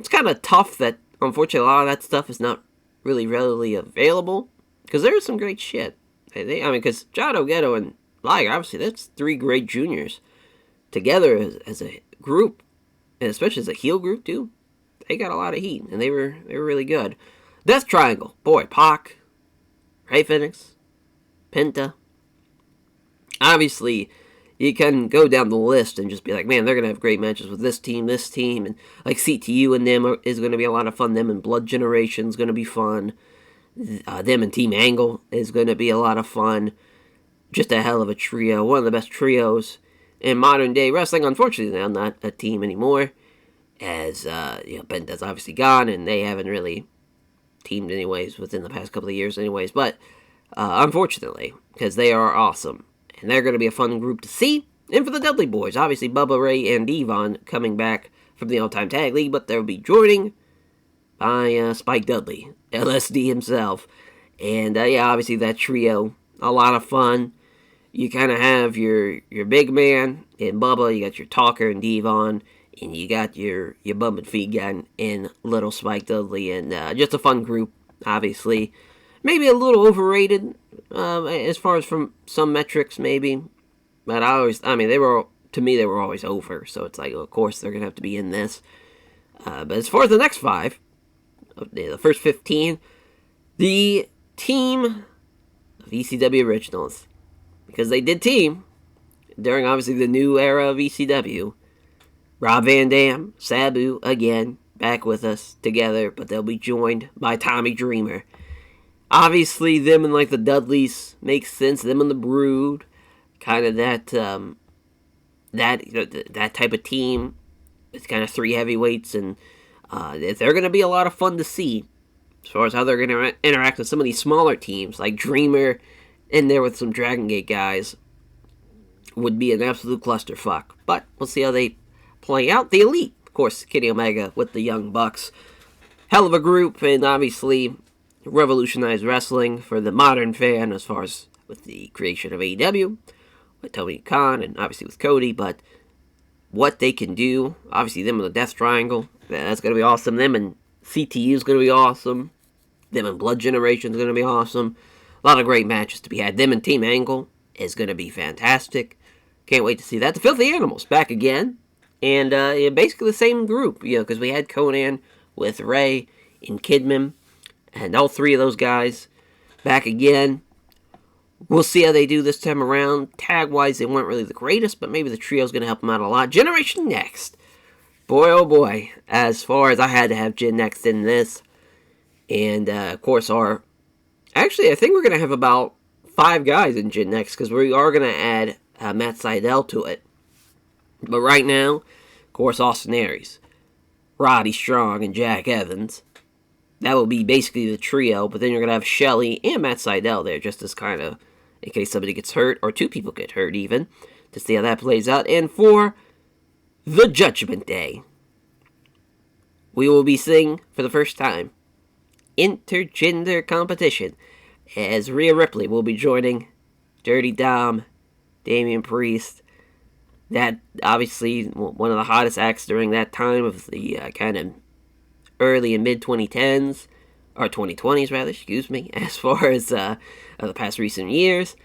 It's kind of tough that, unfortunately, a lot of that stuff is not really readily available, because there is some great shit. Because Jado Ghetto and Liger, obviously, that's three great juniors together as a group, and especially as a heel group, too. They got a lot of heat, and they were really good. Death Triangle, boy, Pac, Ray Phoenix, Penta. Obviously, you can go down the list and just be like, man, they're going to have great matches with this team, and like CTU and them is going to be a lot of fun. Them and Blood Generation is going to be fun. Them and Team Angle is going to be a lot of fun. Just a hell of a trio. One of the best trios in modern day wrestling. Unfortunately, now not a team anymore, as Penta's obviously gone, and they haven't really teamed anyways within the past couple of years anyways. But unfortunately, because they are awesome, and they're going to be a fun group to see. And for the Dudley Boys, obviously Bubba Ray and Devon coming back from the All-Time Tag League, but they'll be joining by Spike Dudley, LSD himself. And obviously that trio, a lot of fun. You kind of have your big man in Bubba, you got your talker in Devon, and you got your bum and feed guy in Little Spike Dudley, and just a fun group, obviously. Maybe a little overrated, as far as from some metrics, maybe. But they were always over, so it's like, of course, they're going to have to be in this. But as far as the next 5, the first 15, the team of ECW Originals, because they did team during, obviously, the new era of ECW. Rob Van Dam, Sabu, again, back with us together, but they'll be joined by Tommy Dreamer. Obviously, them and, like, the Dudleys makes sense. Them and the Brood, kind of that type of team. It's kind of 3 heavyweights, and they're going to be a lot of fun to see as far as how they're going to interact with some of these smaller teams, like Dreamer in there with some Dragon Gate guys. Would be an absolute clusterfuck. But we'll see how they play out. The Elite, of course, Kenny Omega with the Young Bucks. Hell of a group, and obviously revolutionized wrestling for the modern fan as far as with the creation of AEW, with Tony Khan, and obviously with Cody, but what they can do, obviously them in the Death Triangle, that's going to be awesome. Them and CTU is going to be awesome. Them and Blood Generation is going to be awesome. A lot of great matches to be had. Them and Team Angle is going to be fantastic. Can't wait to see that. The Filthy Animals back again. And basically the same group, because we had Conan with Ray and Kidman. And all 3 of those guys back again. We'll see how they do this time around. Tag-wise, they weren't really the greatest, but maybe the trio's going to help them out a lot. Generation Next. Boy, oh boy. As far as I had to have Gen Next in this. And, of course, actually, I think we're going to have about 5 guys in Gen Next, because we are going to add Matt Sydal to it. But right now, of course, Austin Aries, Roddy Strong, and Jack Evans. That will be basically the trio, but then you're going to have Shelly and Matt Sydal there, just as kind of, in case somebody gets hurt, or 2 people get hurt even, to see how that plays out. And for the Judgment Day, we will be seeing, for the first time, intergender competition, as Rhea Ripley will be joining Dirty Dom, Damian Priest. That, obviously, one of the hottest acts during that time of the kind of early and mid-2010s, or 2020s rather, excuse me, as far as the past recent years.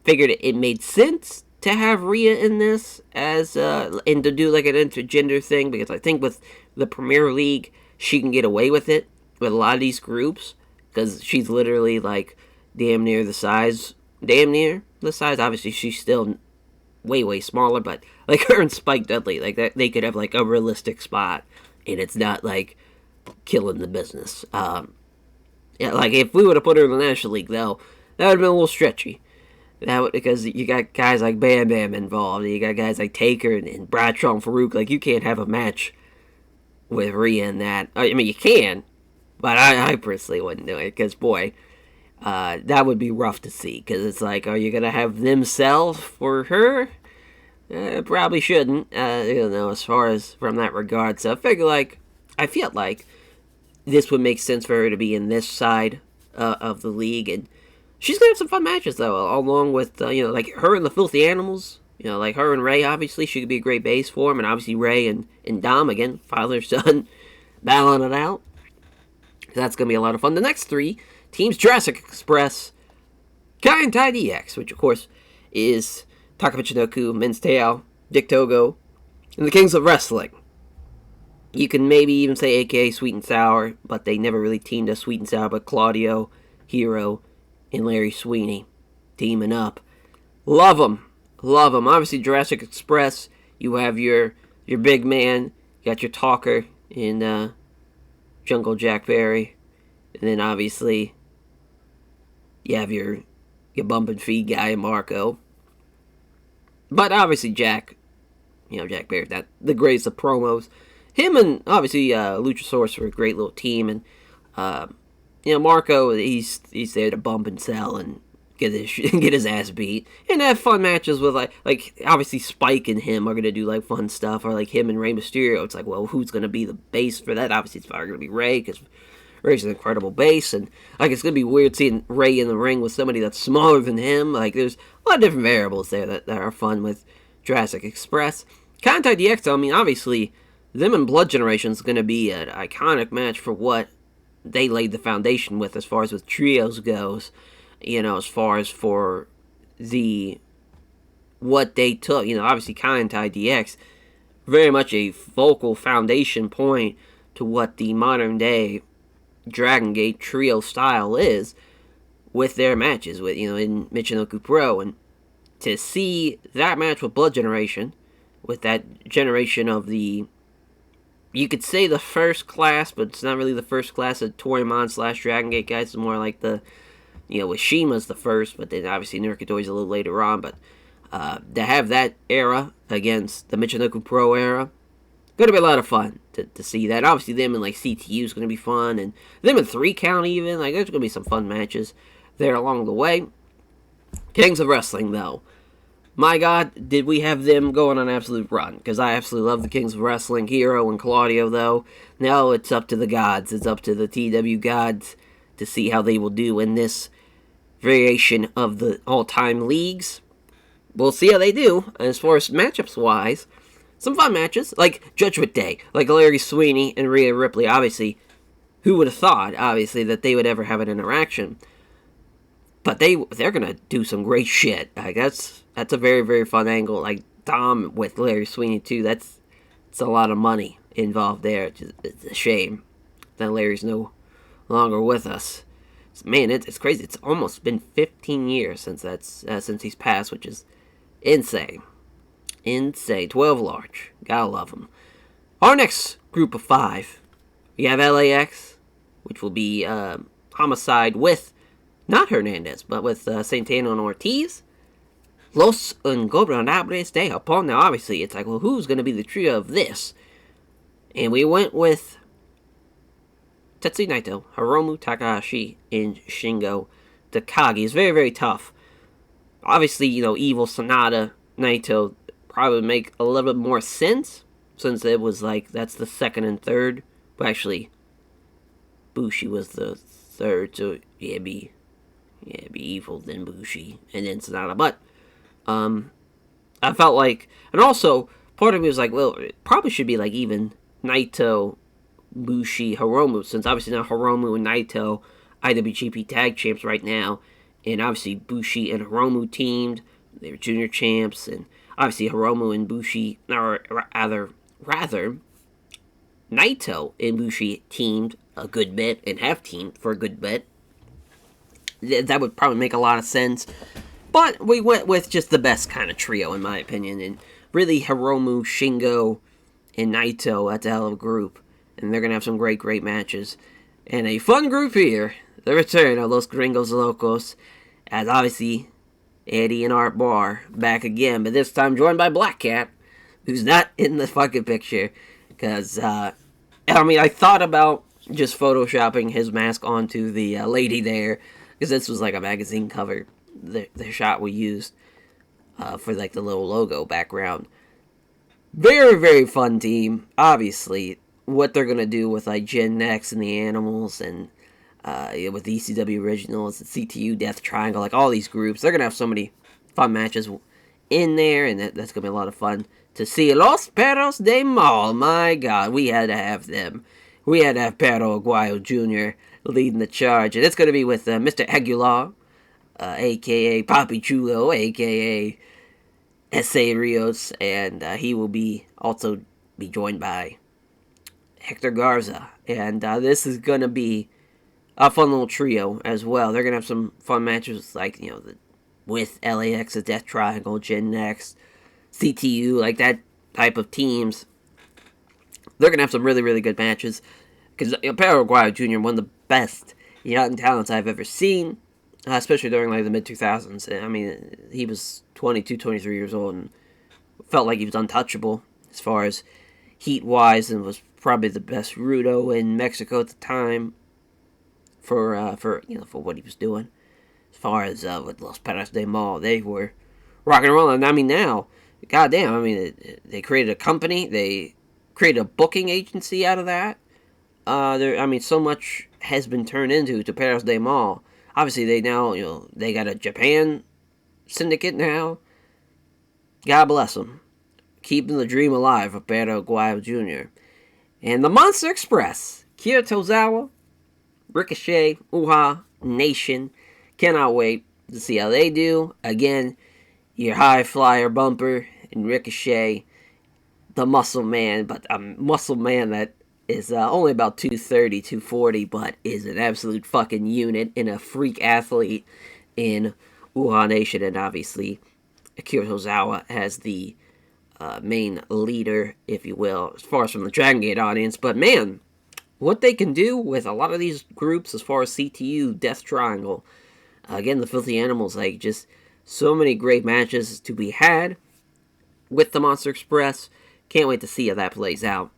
Figured it made sense to have Rhea in this, and to do like an intergender thing, because I think with the Premier League, she can get away with it with a lot of these groups because she's literally like damn near the size. Obviously, she's still way smaller, but like her and Spike Dudley, like that, they could have like a realistic spot, and it's not like killing the business. Yeah, like if we would have put her in the National League, though, that would have been a little stretchy. Because you got guys like Bam Bam involved, and you got guys like Taker and Bradshaw and Farouk. Like you can't have a match with Rhea in that. I mean, you can, but I personally wouldn't do it because boy, that would be rough to see. Because it's like, are you gonna have them sell for her? Probably shouldn't. As far as from that regard. So I feel like this would make sense for her to be in this side of the league, and she's gonna have some fun matches though, along with like her and the Filthy Animals. Like her and Ray. Obviously, she could be a great base for him, and obviously Ray and Dom again, father son, battling it out. That's gonna be a lot of fun. The next three teams: Jurassic Express, Kai and DX, which of course is Taka Michinoku, Men's Teo, Dick Togo, and the Kings of Wrestling. You can maybe even say AKA Sweet and Sour, but they never really teamed as Sweet and Sour, but Claudio, Hero, and Larry Sweeney teaming up. Love them. Obviously, Jurassic Express, you have your big man, you got your talker in Jungle Jack Berry, and then obviously you have your bump and feed guy, Marco. But obviously Jack Berry, that the greatest of promos. Him and obviously Luchasaurus were a great little team, and Marco, he's there to bump and sell and get his ass beat and have fun matches with like obviously Spike and him are gonna do like fun stuff, or like him and Rey Mysterio. It's like, well, who's gonna be the base for that? Obviously, it's probably gonna be Rey because Rey's an incredible base, and like it's gonna be weird seeing Rey in the ring with somebody that's smaller than him. Like there's a lot of different variables there that are fun with Jurassic Express. Contact DX, I mean, obviously, them and Blood Generation is going to be an iconic match for what they laid the foundation with as far as with trios goes. As far as for what they took. Obviously, Contact DX, very much a focal foundation point to what the modern day Dragon Gate trio style is with their matches with in Michinoku Pro, and to see that match with Blood Generation, with that generation of you could say the first class, but it's not really the first class of Toryumon / Dragon Gate guys. It's more like with Shima's the first, but then obviously Nurkidoi's a little later on. But to have that era against the Michinoku Pro era, going to be a lot of fun to see that. Obviously, them and like CTU is going to be fun, and them in 3 count even. Like there's going to be some fun matches there along the way. Kings of Wrestling, though. My God, did we have them going on an absolute run? Because I absolutely love the Kings of Wrestling. Hero and Claudio, though. Now it's up to the gods. It's up to the TEW gods to see how they will do in this variation of the all-time leagues. We'll see how they do. As far as matchups-wise, some fun matches. Like Judgment Day. Like Larry Sweeney and Rhea Ripley. Obviously, who would have thought, obviously, that they would ever have an interaction? But they're gonna do some great shit. Like that's a very, very fun angle. Like Dom with Larry Sweeney too. It's a lot of money involved there. It's a shame that Larry's no longer with us. Man, it's crazy. It's almost been 15 years since he's passed, which is insane. 12 large. Gotta love him. Our next group of 5, we have LAX, which will be Homicide with not Hernandez, but with Santana and Ortiz. Los Ingobernables de Japón. Now, obviously, it's like, well, who's going to be the trio of this? And we went with Tetsuya Naito, Hiromu Takahashi, and Shingo Takagi. It's very, very tough. Obviously, Evil, Sonata, Naito probably make a little bit more sense, since it was like, that's the second and third. But actually, Bushi was the third, so it'd be Evil, then Bushi, and then Sonata. But I felt like, and also part of me was like, well, it probably should be like even Naito, Bushi, Hiromu, since obviously now Hiromu and Naito IWGP Tag Champs right now, and obviously Bushi and Hiromu teamed. They were junior champs, and obviously Hiromu and Bushi, or rather Naito and Bushi teamed a good bit and have teamed for a good bit. That would probably make a lot of sense. But we went with just the best kind of trio, in my opinion. And really, Hiromu, Shingo, and Naito, that's a hell of a group. And they're going to have some great, great matches. And a fun group here, the return of Los Gringos Locos, as obviously Eddie and Art Barr back again, but this time joined by Black Cat, who's not in the fucking picture. Because, I thought about just photoshopping his mask onto the lady there, because this was like a magazine cover, the shot we used for like the little logo background. Very, very fun team. Obviously, what they're going to do with like Gen Next and the Animals and with the ECW Originals, the CTU Death Triangle, like all these groups, they're going to have so many fun matches in there, and that's going to be a lot of fun to see. Los Perros de Mal, my God, we had to have them. We had to have Perro Aguayo Jr. leading the charge, and it's going to be with Mr. Aguilar, a.k.a. Papi Chulo, a.k.a. S.A. Rios, and he will also be joined by Hector Garza, and this is going to be a fun little trio as well. They're going to have some fun matches, like, with LAX, the Death Triangle, Gen Next, CTU, like that type of teams. They're going to have some really, really good matches, because Perro Aguayo Jr., one of the best young talents I've ever seen, especially during like the mid-2000s. I mean, he was 22, 23 years old, and felt like he was untouchable as far as heat-wise, and was probably the best Rudo in Mexico at the time for what he was doing. As far as with Los Perros de Mal, they were rocking and rolling. And I mean, now, goddamn, I mean, they created a company, they created a booking agency out of that. So much has been turned into Perros de Mal. Obviously, they now, they got a Japan syndicate now. God bless them. Keeping the dream alive of Perro Aguayo Jr. And the Monster Express, Kira Tozawa, Ricochet, Uha, Nation. Cannot wait to see how they do. Again, your high flyer Bumper and Ricochet, the muscle man, but a muscle man that is only about 230, 240, but is an absolute fucking unit and a freak athlete in Uha Nation. And obviously, Akira Tozawa as the main leader, if you will, as far as from the Dragon Gate audience. But man, what they can do with a lot of these groups as far as CTU, Death Triangle, again, the Filthy Animals, like just so many great matches to be had with the Monster Express. Can't wait to see how that plays out.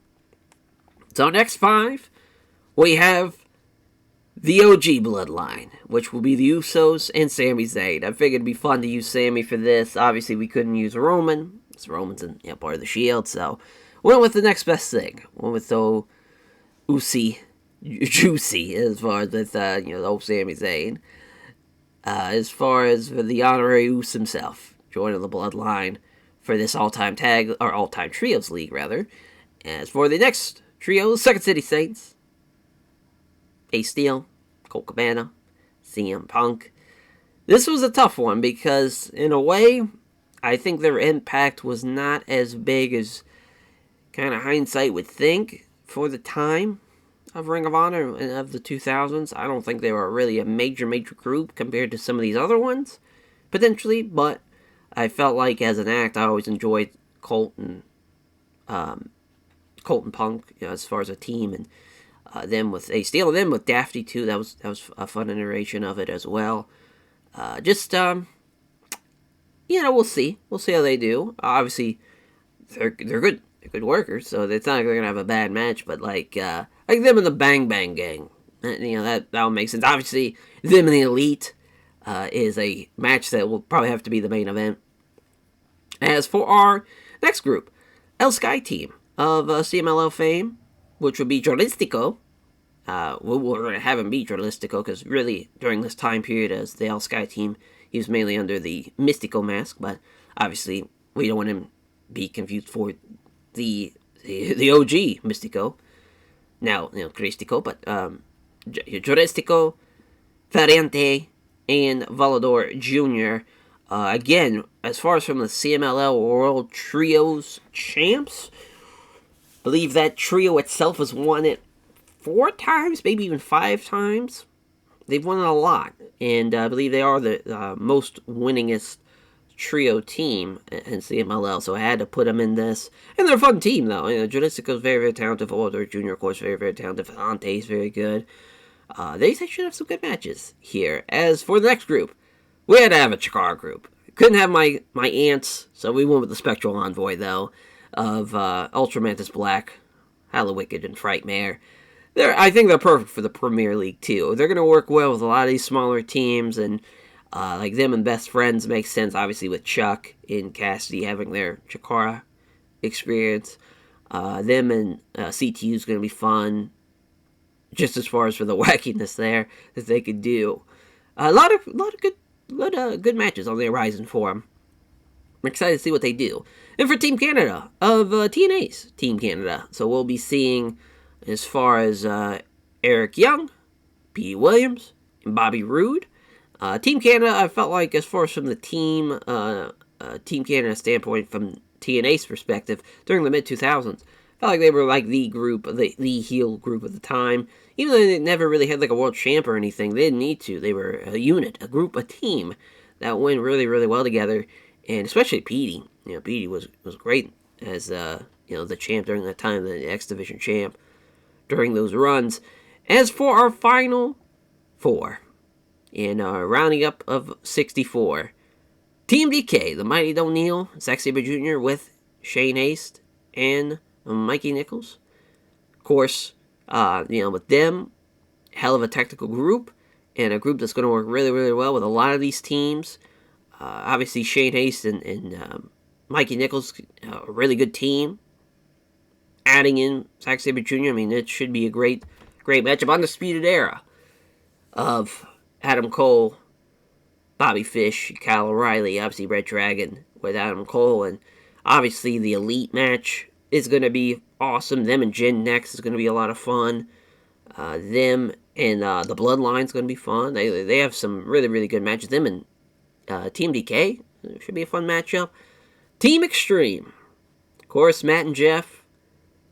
So next 5, we have the OG Bloodline, which will be the Usos and Sami Zayn. I figured it'd be fun to use Sami for this. Obviously, we couldn't use Roman, because Roman's part of the Shield, so went with the next best thing. Went with the Juicy, as far as with, the old Sami Zayn. As far as for the honorary Uso himself, joining the Bloodline for this all-time trios league, rather. As for the next trio, Second City Saints, Ace Steel, Colt Cabana, CM Punk. This was a tough one because, in a way, I think their impact was not as big as kind of hindsight would think for the time of Ring of Honor and of the 2000s. I don't think they were really a major group compared to some of these other ones, potentially, but I felt like as an act, I always enjoyed Colt and Punk, as far as a team, and them with Ace Steel, and them with Dafty too. That was a fun iteration of it as well. We'll see how they do. Obviously, they're good. They're good workers, so it's not like they're gonna have a bad match. But like them and the Bang Bang Gang, that will make sense. Obviously, them and the Elite is a match that will probably have to be the main event. As for our next group, El Sky team of CMLL fame, which would be Joristico. We're going to have him be Joristico because really during this time period as the El Sky team, he was mainly under the Mystico mask, but obviously we don't want him to be confused for the OG Mystico. Now, Cristico, but Joristico, Ferrante, and Volador Jr. Again, as far as from the CMLL World Trios champs, believe that trio itself has won it 4 times, maybe even 5 times. They've won it a lot, and I believe they are the most winningest trio team in CMLL, so I had to put them in this. And they're a fun team, though. Jalisco's very, very talented. Walter Jr., of course, very, very talented. Fante's very good. They should have some good matches here. As for the next group, we had to have a Chikara group. Couldn't have my aunts, so we went with the Spectral Envoy, though, of Ultra Mantis Black, Hallowicked, and Frightmare. I think they're perfect for the Premier League, too. They're going to work well with a lot of these smaller teams, and like them and Best Friends makes sense, obviously, with Chuck and Cassidy having their Chikara experience. Them and CTU is going to be fun, just as far as for the wackiness there that they could do. A lot of good matches on the horizon for them. I'm excited to see what they do. And for Team Canada, of TNA's Team Canada. So we'll be seeing, as far as Eric Young, P.D. Williams, and Bobby Roode. Team Canada, I felt like, as far as from the Team Canada standpoint, from TNA's perspective, during the mid-2000s, felt like they were like the group, the heel group at the time. Even though they never really had like a world champ or anything, they didn't need to. They were a unit, a group, a team that went really, really well together. And especially Petey. Petey was great as the champ during that time, the X Division champ during those runs. As for our final 4, in our rounding up of 64, Team DK, the Mighty O'Neil, Zack Sabre Jr. with Shane Haste and Mikey Nichols. Of course, with them, hell of a technical group, and a group that's going to work really, really well with a lot of these teams. Obviously, Shane Haste and Mikey Nichols, a really good team. Adding in Zack Sabre Jr., it should be a great matchup. Undisputed Era of Adam Cole, Bobby Fish, Kyle O'Reilly, obviously Red Dragon with Adam Cole, and obviously the Elite match is going to be awesome. Them and Jin next is going to be a lot of fun. Them and the Bloodline is going to be fun. They have some really, really good matches. Them and Team DK should be a fun matchup. Team Extreme, of course, Matt and Jeff,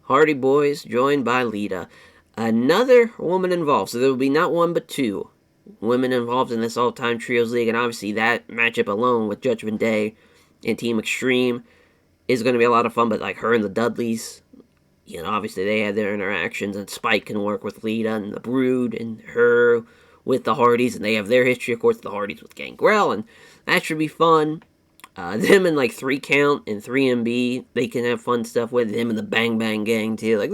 Hardy Boys, joined by Lita. Another woman involved, so there will be not one but 2 women involved in this all-time trios league, and obviously that matchup alone with Judgment Day and Team Extreme is going to be a lot of fun. But like her and the Dudleys, obviously they had their interactions, and Spike can work with Lita, and the Brood and her with the Hardys, and they have their history, of course, the Hardys with Gangrel, and that should be fun. Them and like 3 Count and 3MB, they can have fun stuff with them, and the Bang Bang Gang too. Like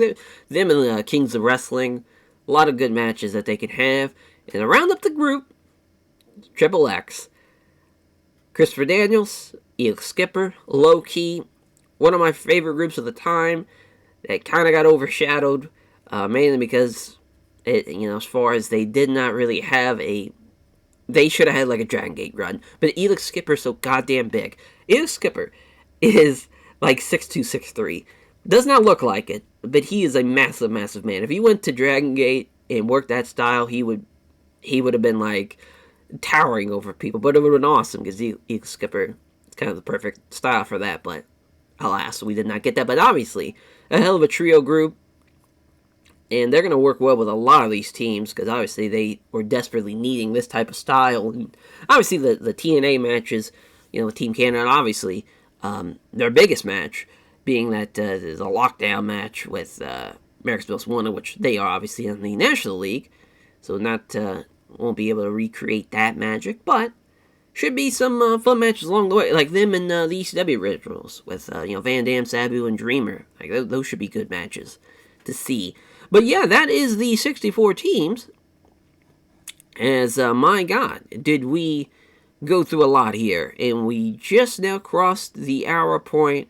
them and the Kings of Wrestling, a lot of good matches that they can have. And to round up the group, Triple X, Christopher Daniels, Elix Skipper, Low Key, one of my favorite groups of the time. That kind of got overshadowed, mainly because as far as they did not really have they should have had like a Dragon Gate run. But Elix Skipper is so goddamn big. Elix Skipper is like 6'2", 6'3". Does not look like it, but he is a massive, massive man. If he went to Dragon Gate and worked that style, he would have been like towering over people. But it would have been awesome because Elix Skipper is kind of the perfect style for that. But alas, we did not get that. But obviously, a hell of a trio group. And they're going to work well with a lot of these teams because obviously they were desperately needing this type of style. And obviously the TNA matches, with Team Canada, and obviously their biggest match being that is a lockdown match with America's Most Wanted, which they are obviously in the National League. So won't be able to recreate that magic, but should be some fun matches along the way, like them and the ECW originals with Van Dam, Sabu, and Dreamer. Like those should be good matches to see. But yeah, that is the 64 teams. As, my God, did we go through a lot here. And we just now crossed the hour point.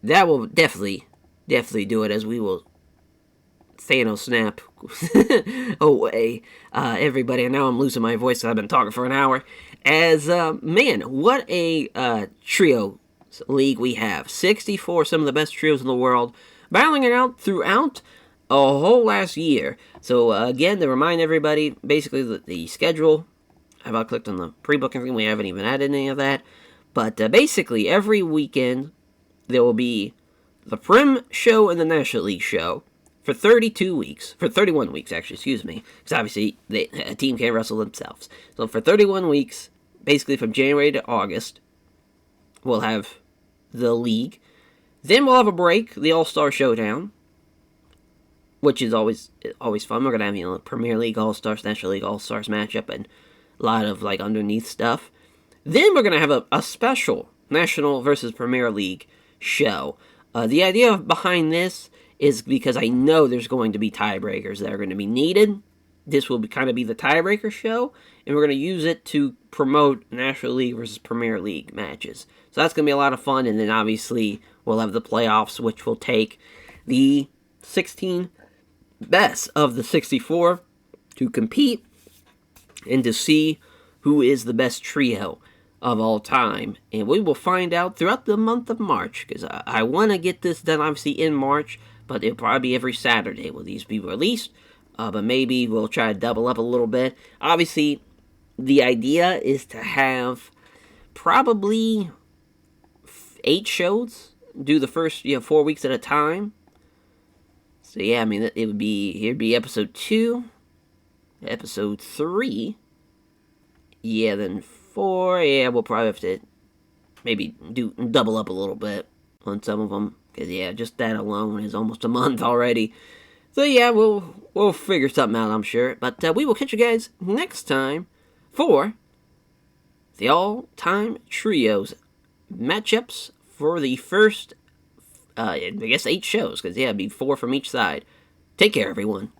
That will definitely do it, as we will Thanos snap away everybody. And now I'm losing my voice, so I've been talking for an hour. As, man, what a trio league we have. 64, some of the best trios in the world. Battling it out throughout a whole last year. So again, to remind everybody, basically the schedule. I've not clicked on the pre-booking thing. We haven't even added any of that. But basically, every weekend there will be the Prim show and the National League show for 32 weeks. For 31 weeks, actually, excuse me. Because obviously, a team can't wrestle themselves. So for 31 weeks, basically from January to August, we'll have the league. Then we'll have a break, the All-Star Showdown, which is always fun. We're going to have, Premier League All-Stars, National League All-Stars matchup, and a lot of, underneath stuff. Then we're going to have a special National versus Premier League show. The idea behind this is because I know there's going to be tiebreakers that are going to be needed. This will kind of be the tiebreaker show, and we're going to use it to promote National League versus Premier League matches. So that's going to be a lot of fun, and then obviously we'll have the playoffs, which will take the 16 best of the 64 to compete and to see who is the best trio of all time. And we will find out throughout the month of March, because I want to get this done obviously in March, but it'll probably be every Saturday will these be released. But maybe we'll try to double up a little bit. Obviously, the idea is to have probably 8 shows, do the first 4 weeks at a it'd be episode 2, episode 3, then 4, we'll probably have to maybe double up a little bit on some of them, because just that alone is almost a month already. So we'll figure something out, I'm sure, but we will catch you guys next time for the all-time trios matchups for the first 8 shows, because it'd be 4 from each side. Take care, everyone.